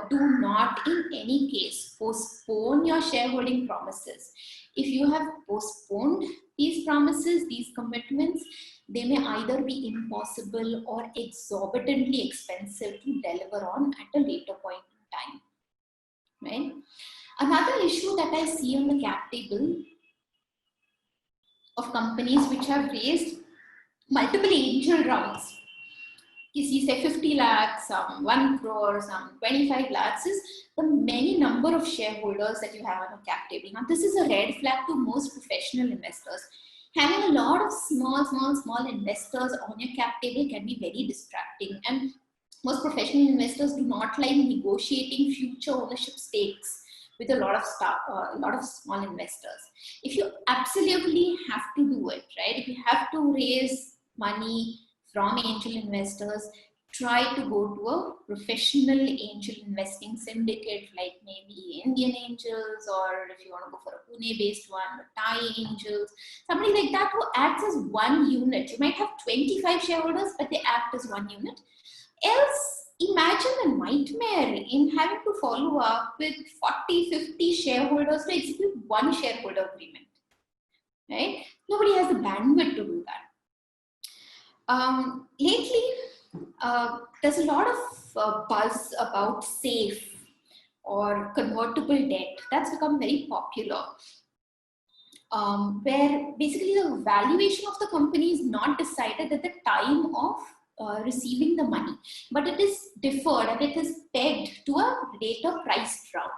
Speaker 2: do not in any case postpone your shareholding promises. If you have postponed these promises, these commitments, they may either be impossible or exorbitantly expensive to deliver on at a later point in time, right? Another issue that I see on the cap table of companies which have raised multiple angel rounds, you say 50 lakhs, some 1 crore, some 25 lakhs, is the many number of shareholders that you have on a cap table. Now, this is a red flag to most professional investors. Having a lot of small investors on your cap table can be very distracting, and most professional investors do not like negotiating future ownership stakes with a lot of small investors. If you absolutely have to do it, right? If you have to raise money from angel investors, try to go to a professional angel investing syndicate, like maybe Indian Angels, or if you want to go for a Pune-based one, or Thai Angels, somebody like that who acts as one unit. You might have 25 shareholders, but they act as one unit. Else, imagine a nightmare in having to follow up with 40, 50 shareholders to execute one shareholder agreement, right? Nobody has the bandwidth to do that. Lately, there's a lot of buzz about SAFE or convertible debt. That's become very popular, where basically the valuation of the company is not decided at the time of receiving the money, but it is deferred and it is pegged to a later price drop.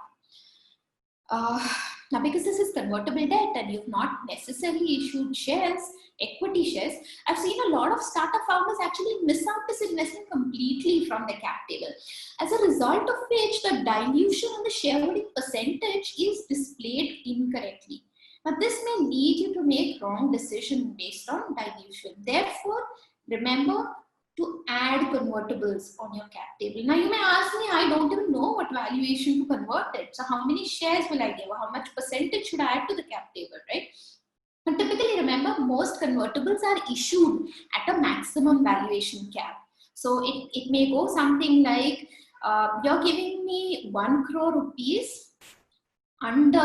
Speaker 2: Now, because this is convertible debt and you've not necessarily issued shares, equity shares, I've seen a lot of startup founders actually miss out this investment completely from the cap table. As a result of which, the dilution in the shareholding percentage is displayed incorrectly. Now, this may lead you to make wrong decisions based on dilution. Therefore, remember to add convertibles on your cap table. Now, you may ask me, I don't even know what valuation to convert it. So how many shares will I give? How much percentage should I add to the cap table, right? And typically, remember, most convertibles are issued at a maximum valuation cap. So it may go something like, you're giving me 1 crore rupees under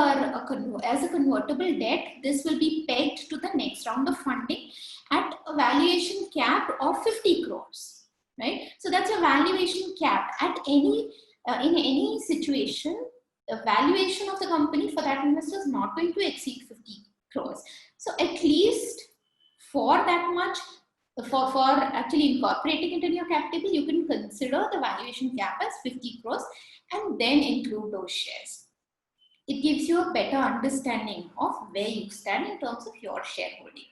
Speaker 2: as a convertible debt. This will be pegged to the next round of funding at a valuation cap of 50 crores, right? So that's a valuation cap. At any in any situation, the valuation of the company for that investor is not going to exceed 50 crores. So at least for that much, for actually incorporating it in your cap table, you can consider the valuation cap as 50 crores and then include those shares. It gives you a better understanding of where you stand in terms of your shareholding.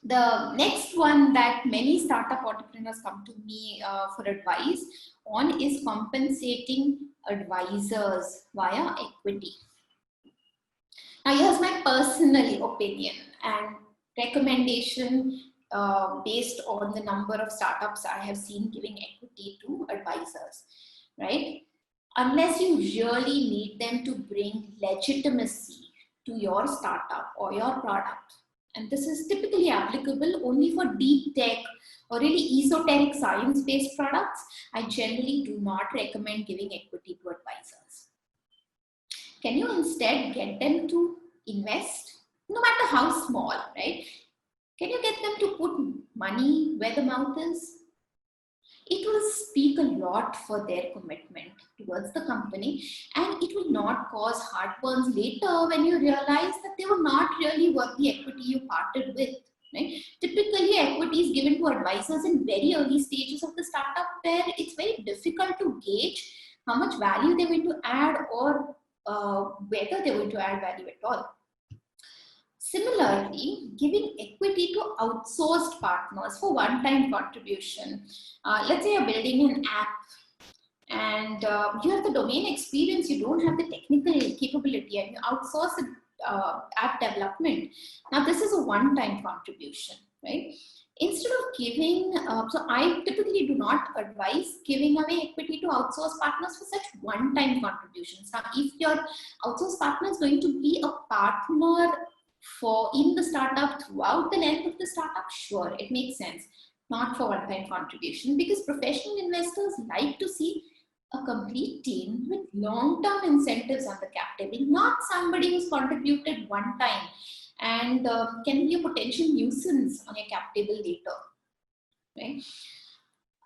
Speaker 2: The next one that many startup entrepreneurs come to me for advice on is compensating advisors via equity. Now, here's my personal opinion and recommendation based on the number of startups I have seen giving equity to advisors, right? Unless you really need them to bring legitimacy to your startup or your product. And this is typically applicable only for deep tech or really esoteric science-based products. I generally do not recommend giving equity to advisors. Can you instead get them to invest, no matter how small, right? Can you get them to put money where the mouth is? It will speak a lot for their commitment towards the company, and it will not cause heartburns later when you realize that they were not really worth the equity you parted with. right? Typically, equity is given to advisors in very early stages of the startup, where it's very difficult to gauge how much value they're going to add, or whether they're going to add value at all. Similarly, giving equity to outsourced partners for one-time contribution. Let's say you're building an app and you have the domain experience, you don't have the technical capability, and you outsource app development. Now, this is a one-time contribution, right? Instead of giving, so I typically do not advise giving away equity to outsource partners for such one-time contributions. Now, if your outsource partner is going to be a partner in the startup throughout the length of the startup, sure, it makes sense. Not for one-time contribution, because professional investors like to see a complete team with long-term incentives on the cap table, not somebody who's contributed one time and can be a potential nuisance on your cap table later, right?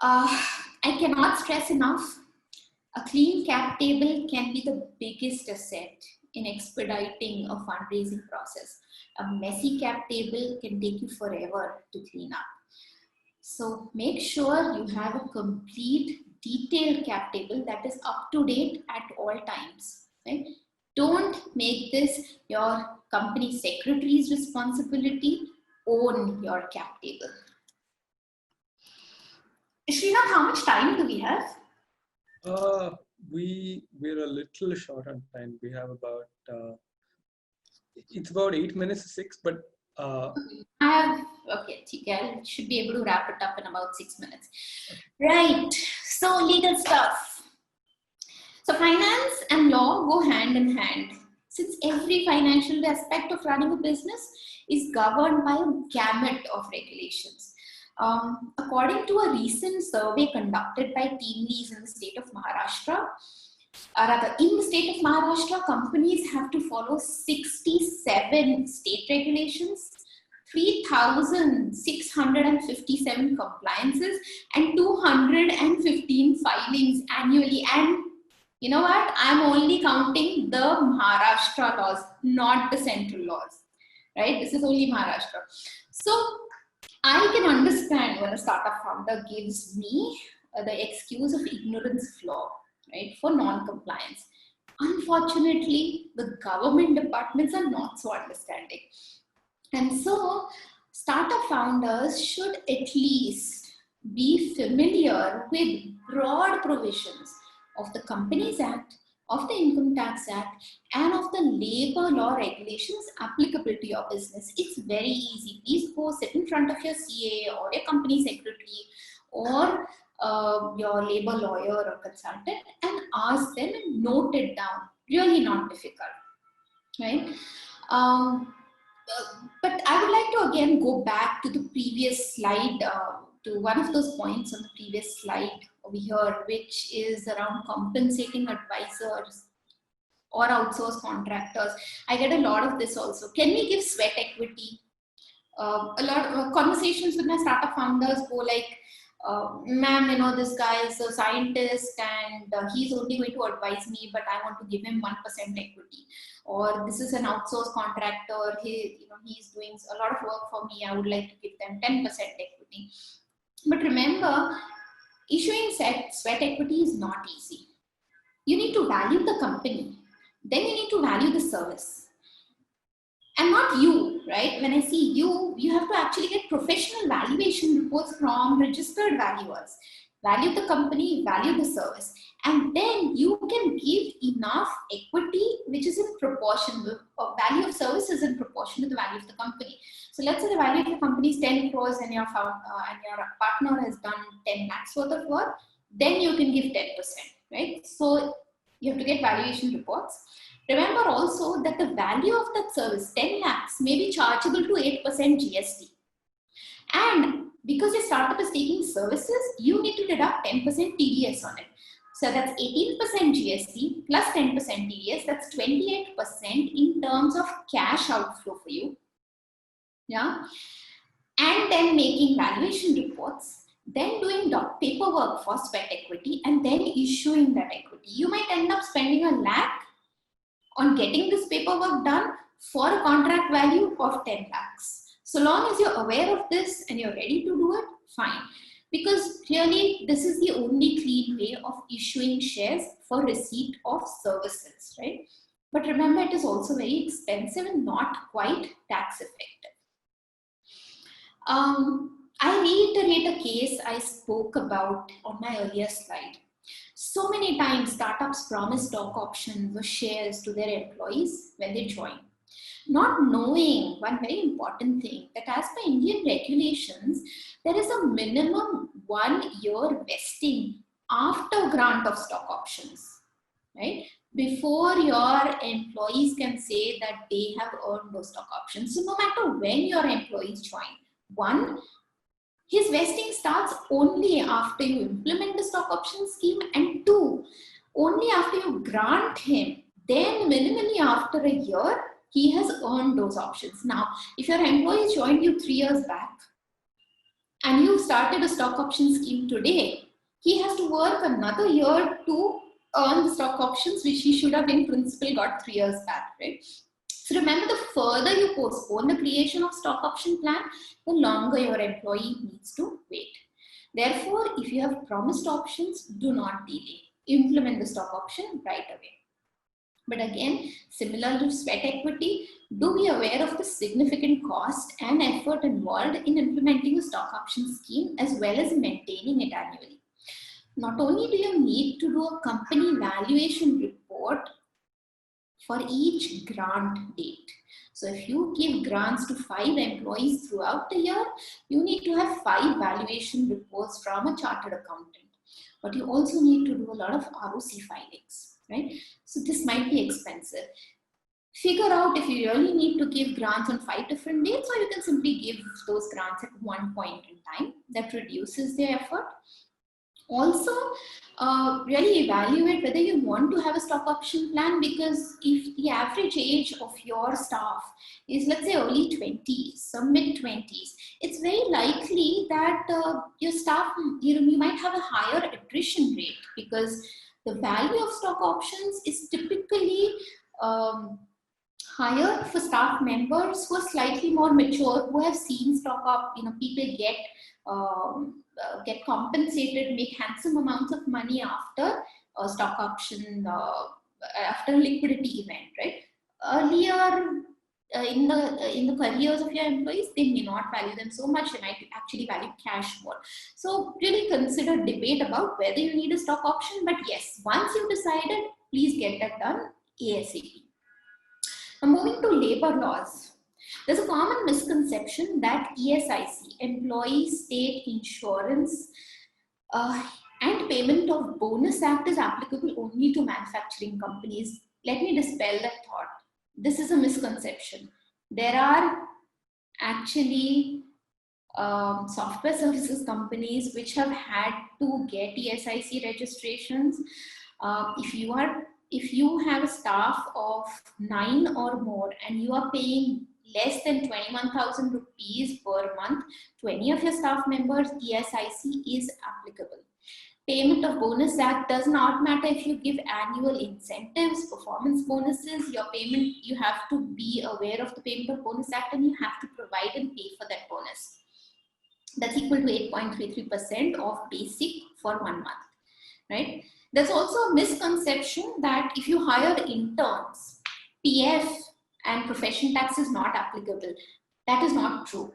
Speaker 2: I cannot stress enough, a clean cap table can be the biggest asset in expediting a fundraising process. A messy cap table can take you forever to clean up. So make sure you have a complete detailed cap table that is up to date at all times, right? Don't make this your company secretary's responsibility. Own your cap table. Srinath, how much time do we have?
Speaker 1: We're a little short on time. We have about it's about 8 minutes to 6, but
Speaker 2: I should be able to wrap it up in about 6 minutes. Right. So legal stuff. So finance and law go hand in hand, since every financial aspect of running a business is governed by a gamut of regulations. According to a recent survey conducted by Team Leads in the state of Maharashtra, in the state of Maharashtra, companies have to follow 67 state regulations, 3,657 compliances, and 215 filings annually. And you know what? I'm only counting the Maharashtra laws, not the central laws, right? This is only Maharashtra. So I can understand when a startup founder gives me the excuse of ignorance flaw, right, for non-compliance. Unfortunately, the government departments are not so understanding. And so startup founders should at least be familiar with broad provisions of the Companies Act, of the Income Tax Act, and of the labor law regulations applicable to your business. It's very easy. Please go sit in front of your CA or your company secretary or your labor lawyer or consultant and ask them and note it down. Really not difficult, right? But I would like to again go back to the previous slide, to one of those points on the previous slide over here, which is around compensating advisors or outsource contractors. I get a lot of this also. Can we give sweat equity? A lot of conversations with my startup founders go like, ma'am, you know, this guy is a scientist and he's only going to advise me, but I want to give him 1% equity. Or this is an outsource contractor, he's doing a lot of work for me, I would like to give them 10% equity. But remember, issuing sweat equity is not easy. You need to value the company, then you need to value the service. And not you, right? When I see you, you have to actually get professional valuation reports from registered valuers. Value the company, value the service. And then you can give enough equity, which is in proportion. The value of service is in proportion to the value of the company. So let's say the value of the company is 10 crores and your partner has done 10 lakhs worth of work, then you can give 10%, right? So you have to get valuation reports. Remember also that the value of that service, 10 lakhs, may be chargeable to 8% GST. And because your startup is taking services, you need to deduct 10% TDS on it. So that's 18% GST plus 10% TDS, that's 28% in terms of cash outflow for you. Yeah. And then making valuation reports, then doing paperwork for sweat equity, and then issuing that equity. You might end up spending 1 lakh on getting this paperwork done for a contract value of 10 lakhs. So long as you're aware of this and you're ready to do it, fine. Because clearly this is the only clean way of issuing shares for receipt of services, right? But remember, it is also very expensive and not quite tax effective. I reiterate a case I spoke about on my earlier slide. So many times startups promise stock options or shares to their employees when they join, not knowing one very important thing, that as per Indian regulations, there is a minimum 1 year vesting after grant of stock options, right? Before your employees can say that they have earned those stock options. So no matter when your employees join, one, his vesting starts only after you implement the stock option scheme, and two, only after you grant him, then minimally after a year, he has earned those options. Now, if your employees joined you 3 years back and you started a stock option scheme today, he has to work another year to earn the stock options, which he should have in principle got 3 years back, right? So remember, the further you postpone the creation of stock option plan, the longer your employee needs to wait. Therefore, if you have promised options, do not delay. Implement the stock option right away. But again, similar to sweat equity, do be aware of the significant cost and effort involved in implementing a stock option scheme as well as maintaining it annually. Not only do you need to do a company valuation report for each grant date. So if you give grants to 5 employees throughout the year, you need to have 5 valuation reports from a chartered accountant. But you also need to do a lot of ROC filings, right? So this might be expensive. Figure out if you really need to give grants on 5 different dates, or you can simply give those grants at one point in time. That reduces the effort. Also, really evaluate whether you want to have a stock option plan, because if the average age of your staff is, let's say, early 20s, some mid 20s, it's very likely that your staff, you might have a higher attrition rate, because the value of stock options is typically higher for staff members who are slightly more mature, who have seen stock up, people get compensated, make handsome amounts of money after a stock option, after a liquidity event, right? Earlier in the careers of your employees, they may not value them so much, they might actually value cash more. So really consider, debate about whether you need a stock option, but yes, once you've decided, please get that done ASAP. Now, moving to labor laws. There's a common misconception that ESIC, Employee State Insurance, and Payment of Bonus Act is applicable only to manufacturing companies. Let me dispel that thought. This is a misconception. There are actually software services companies which have had to get ESIC registrations. If you have a staff of 9 or more and you are paying less than 21,000 rupees per month to any of your staff members, ESIC is applicable. Payment of Bonus Act does not matter if you give annual incentives, performance bonuses, your payment, you have to be aware of the Payment of Bonus Act and you have to provide and pay for that bonus. That's equal to 8.33% of basic for 1 month, right? There's also a misconception that if you hire interns, PF and profession tax is not applicable. That is not true.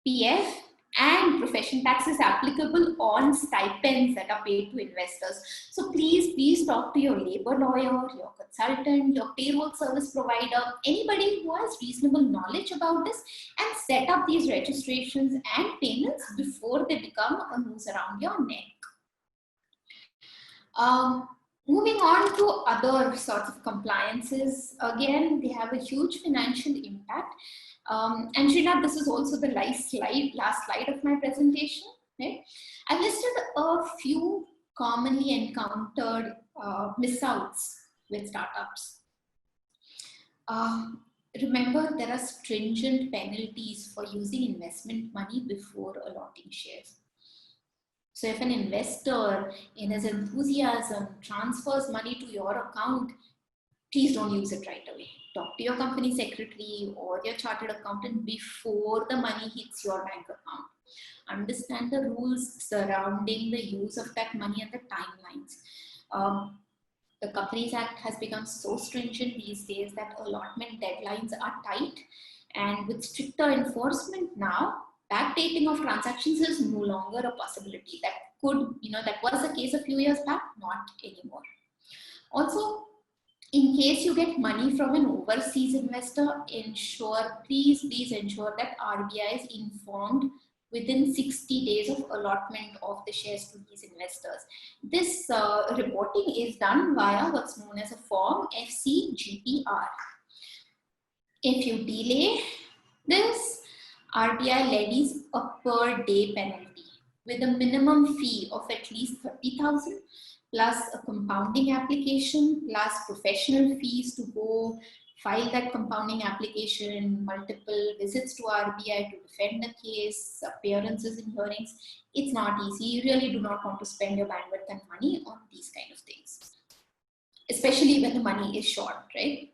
Speaker 2: PF and profession tax is applicable on stipends that are paid to investors. So please talk to your labor lawyer, your consultant, your payroll service provider, anybody who has reasonable knowledge about this, and set up these registrations and payments before they become a noose around your neck. Moving on to other sorts of compliances, again, they have a huge financial impact. And Srinath, this is also the last slide of my presentation. Right? I've listed a few commonly encountered miss-outs with startups. Remember, there are stringent penalties for using investment money before allotting shares. So if an investor in his enthusiasm transfers money to your account please don't use it right away. Talk to your company secretary or your chartered accountant before the money hits your bank account. Understand the rules surrounding the use of that money and the timelines. The Companies Act has become so stringent these days that allotment deadlines are tight, and with stricter enforcement now, backdating of transactions is no longer a possibility. That was the case a few years back, not anymore. Also, in case you get money from an overseas investor, please ensure that RBI is informed within 60 days of allotment of the shares to these investors. This reporting is done via what's known as a form FCGPR. If you delay this, RBI levies a per day penalty with a minimum fee of at least 30,000 plus a compounding application plus professional fees to go file that compounding application, multiple visits to RBI to defend the case, appearances in hearings. It's not easy. You really do not want to spend your bandwidth and money on these kind of things, especially when the money is short, right?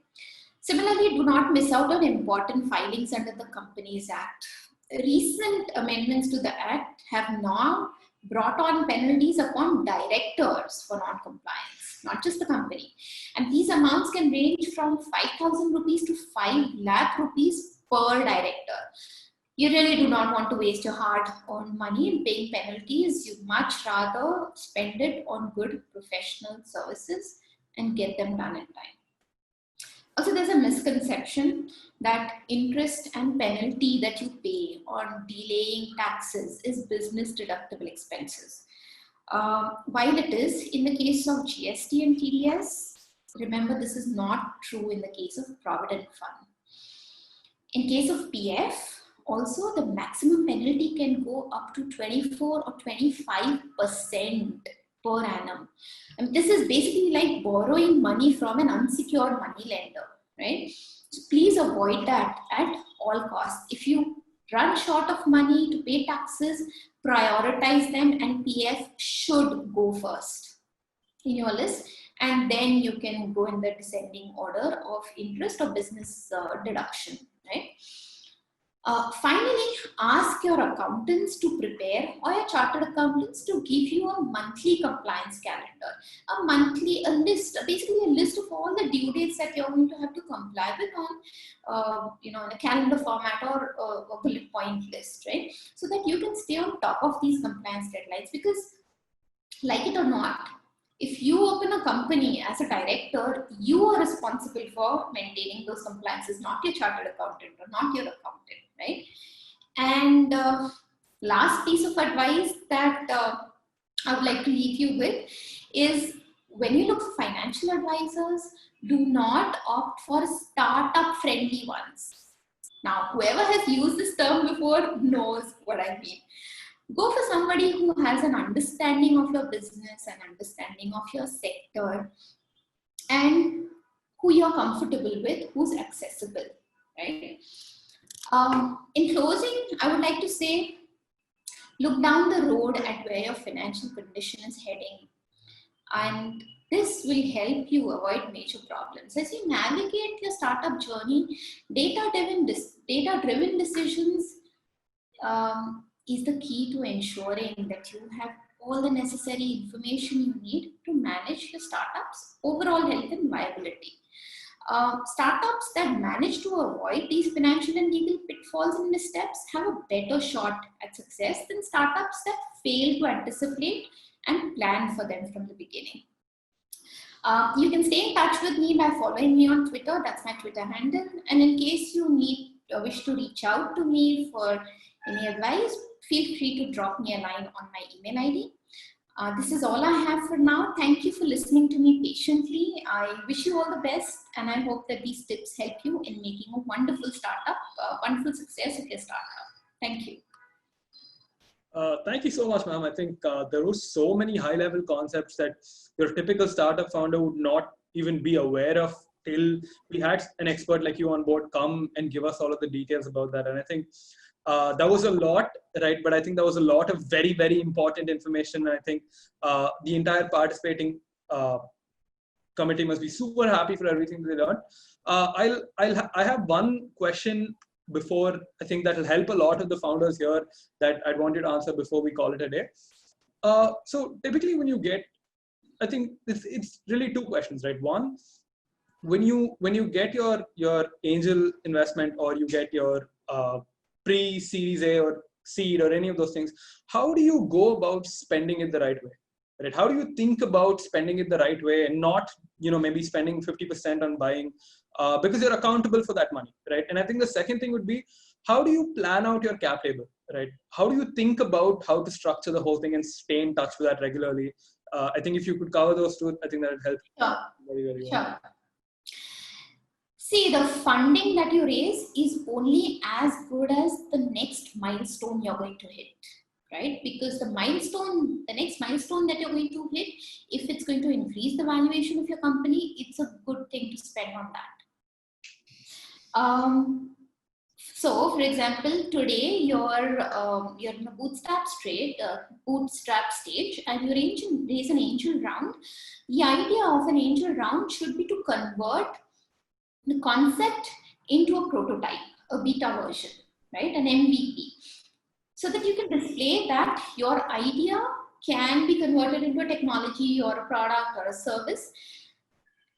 Speaker 2: Similarly, do not miss out on important filings under the Companies Act. Recent amendments to the Act have now brought on penalties upon directors for non-compliance, not just the company. And these amounts can range from 5,000 rupees to 5 lakh rupees per director. You really do not want to waste your hard-earned money in paying penalties. You'd much rather spend it on good professional services and get them done in time. Also, there's a misconception that interest and penalty that you pay on delaying taxes is business deductible expenses. While it is in the case of GST and TDS, remember this is not true in the case of Provident Fund. In case of PF, also the maximum penalty can go up to 24 or 25% per annum. And this is basically like borrowing money from an unsecured money lender, right? So please avoid that at all costs. If you run short of money to pay taxes, prioritize them, and PF should go first in your list, and then you can go in the descending order of interest or business deduction, right? Finally, ask your accountants to prepare or your chartered accountants to give you a monthly compliance calendar. A list, basically a list of all the due dates that you're going to have to comply with on, in a calendar format or a bullet point list, right? So that you can stay on top of these compliance deadlines, because like it or not, if you open a company as a director, you are responsible for maintaining those compliances, not your chartered accountant or not your accountant, right? And last piece of advice that I would like to leave you with is, when you look for financial advisors, do not opt for startup friendly ones. Now, whoever has used this term before knows what I mean. Go for somebody who has an understanding of your business, an understanding of your sector, and who you're comfortable with, who's accessible, right? In closing, I would like to say, look down the road at where your financial condition is heading, and this will help you avoid major problems. As you navigate your startup journey, data-driven decisions is the key to ensuring that you have all the necessary information you need to manage your startup's overall health and viability. Startups that manage to avoid these financial and legal pitfalls and missteps have a better shot at success than startups that fail to anticipate and plan for them from the beginning. You can stay in touch with me by following me on Twitter. That's my Twitter handle. And in case you wish to reach out to me for any advice, feel free to drop me a line on my email ID. This is all I have for now. Thank you for listening to me patiently. I wish you all the best, and I hope that these tips help you in making a wonderful startup, wonderful success of your startup. Thank you.
Speaker 1: Thank you so much, ma'am. I think there were so many high-level concepts that your typical startup founder would not even be aware of till we had an expert like you on board come and give us all of the details about that. And I think that was a lot, right? But I think that was a lot of very, very important information. And I think the entire participating committee must be super happy for everything they learned. I have one question before, I think that will help a lot of the founders here that I'd want you to answer before we call it a day. So typically when you get, I think it's really two questions, right? One, when you get your angel investment, or you get your pre-series A or seed or any of those things, how do you go about spending it the right way? Right? How do you think about spending it the right way and not, maybe spending 50% on buying, because you're accountable for that money, right? And I think the second thing would be, how do you plan out your cap table, right? How do you think about how to structure the whole thing and stay in touch with that regularly? I think if you could cover those two, I think that would help.
Speaker 2: Sure.
Speaker 1: Very, very well.
Speaker 2: Sure. See, the funding that you raise is only as good as the next milestone you're going to hit, right? Because the next milestone that you're going to hit, if it's going to increase the valuation of your company, it's a good thing to spend on that. So, for example, today you're in a bootstrap stage, and you raise an angel round. The idea of an angel round should be to convert the concept into a prototype, a beta version, right? An MVP, so that you can display that your idea can be converted into a technology or a product or a service.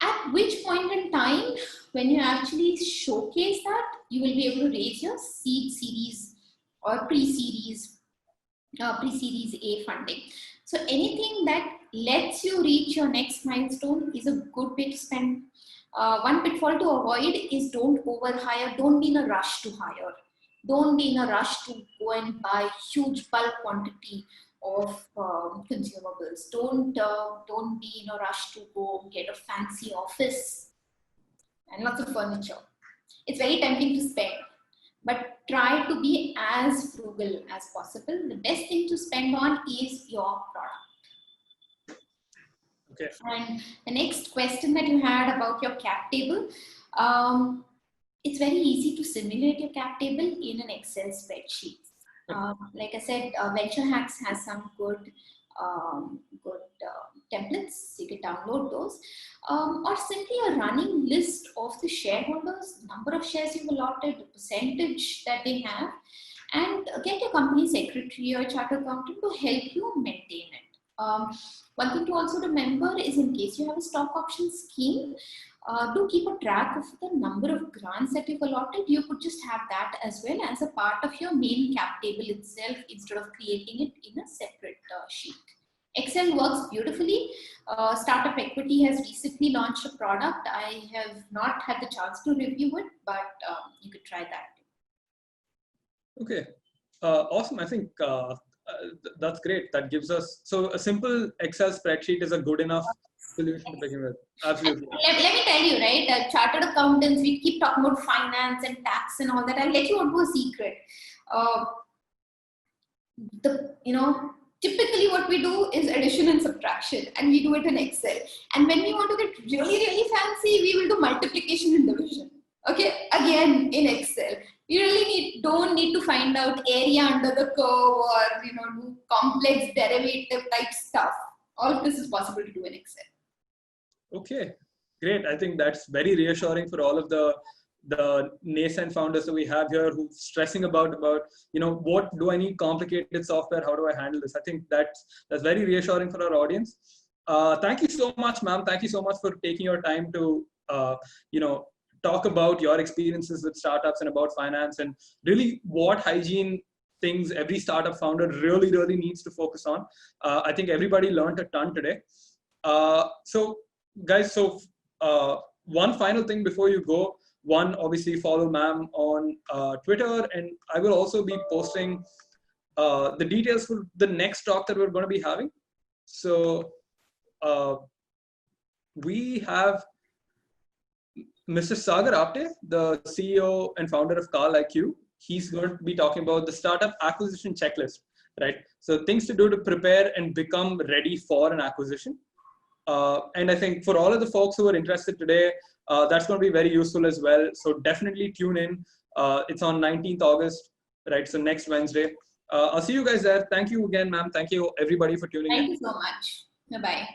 Speaker 2: At which point in time, when you actually showcase that, you will be able to raise your seed series or pre-series A funding. So anything that lets you reach your next milestone is a good way to spend. One pitfall to avoid is don't overhire. Don't be in a rush to hire. Don't be in a rush to go and buy huge bulk quantity of consumables. Don't be in a rush to go get a fancy office and lots of furniture. It's very tempting to spend, but try to be as frugal as possible. The best thing to spend on is your product.
Speaker 1: Okay.
Speaker 2: And the next question that you had about your cap table, it's very easy to simulate your cap table in an Excel spreadsheet. Like I said, Venture Hacks has some good templates. You can download those, or simply a running list of the shareholders, number of shares you've allotted, the percentage that they have, and get your company secretary or chartered accountant to help you maintain it. One thing to also remember is, in case you have a stock option scheme, do keep a track of the number of grants that you've allotted. You could just have that as well as a part of your main cap table itself, instead of creating it in a separate sheet. Excel works beautifully. Startup Equity has recently launched a product. I have not had the chance to review it, but you could try that.
Speaker 1: Okay, awesome. I think that's great. That gives us, so a simple Excel spreadsheet is a good enough solution to begin with. Absolutely.
Speaker 2: Let me tell you, right? Chartered accountants, we keep talking about finance and tax and all that. I'll let you onto a secret. Typically what we do is addition and subtraction, and we do it in Excel. And when we want to get really, really fancy, we will do multiplication and division. Okay, again in Excel. You really don't need to find out area under the curve or do complex derivative type stuff. All of this is possible to do in Excel.
Speaker 1: Okay, great. I think that's very reassuring for all of the nascent founders that we have here who stressing about what do I need complicated software? How do I handle this? I think that's very reassuring for our audience. Thank you so much, ma'am. Thank you so much for taking your time to talk about your experiences with startups and about finance, and really what hygiene things every startup founder really, really needs to focus on. I think everybody learned a ton today. So guys, one final thing before you go. One, obviously follow ma'am on Twitter, and I will also be posting the details for the next talk that we're going to be having. So we have Mr. Sagar Apte, the CEO and founder of Carl IQ. He's going to be talking about the startup acquisition checklist, right? So things to do to prepare and become ready for an acquisition. And I think for all of the folks who are interested today, that's going to be very useful as well. So definitely tune in. It's on 19th August, right? So next Wednesday. I'll see you guys there. Thank you again, ma'am. Thank you everybody for tuning in.
Speaker 2: Thank you so much. Bye-bye.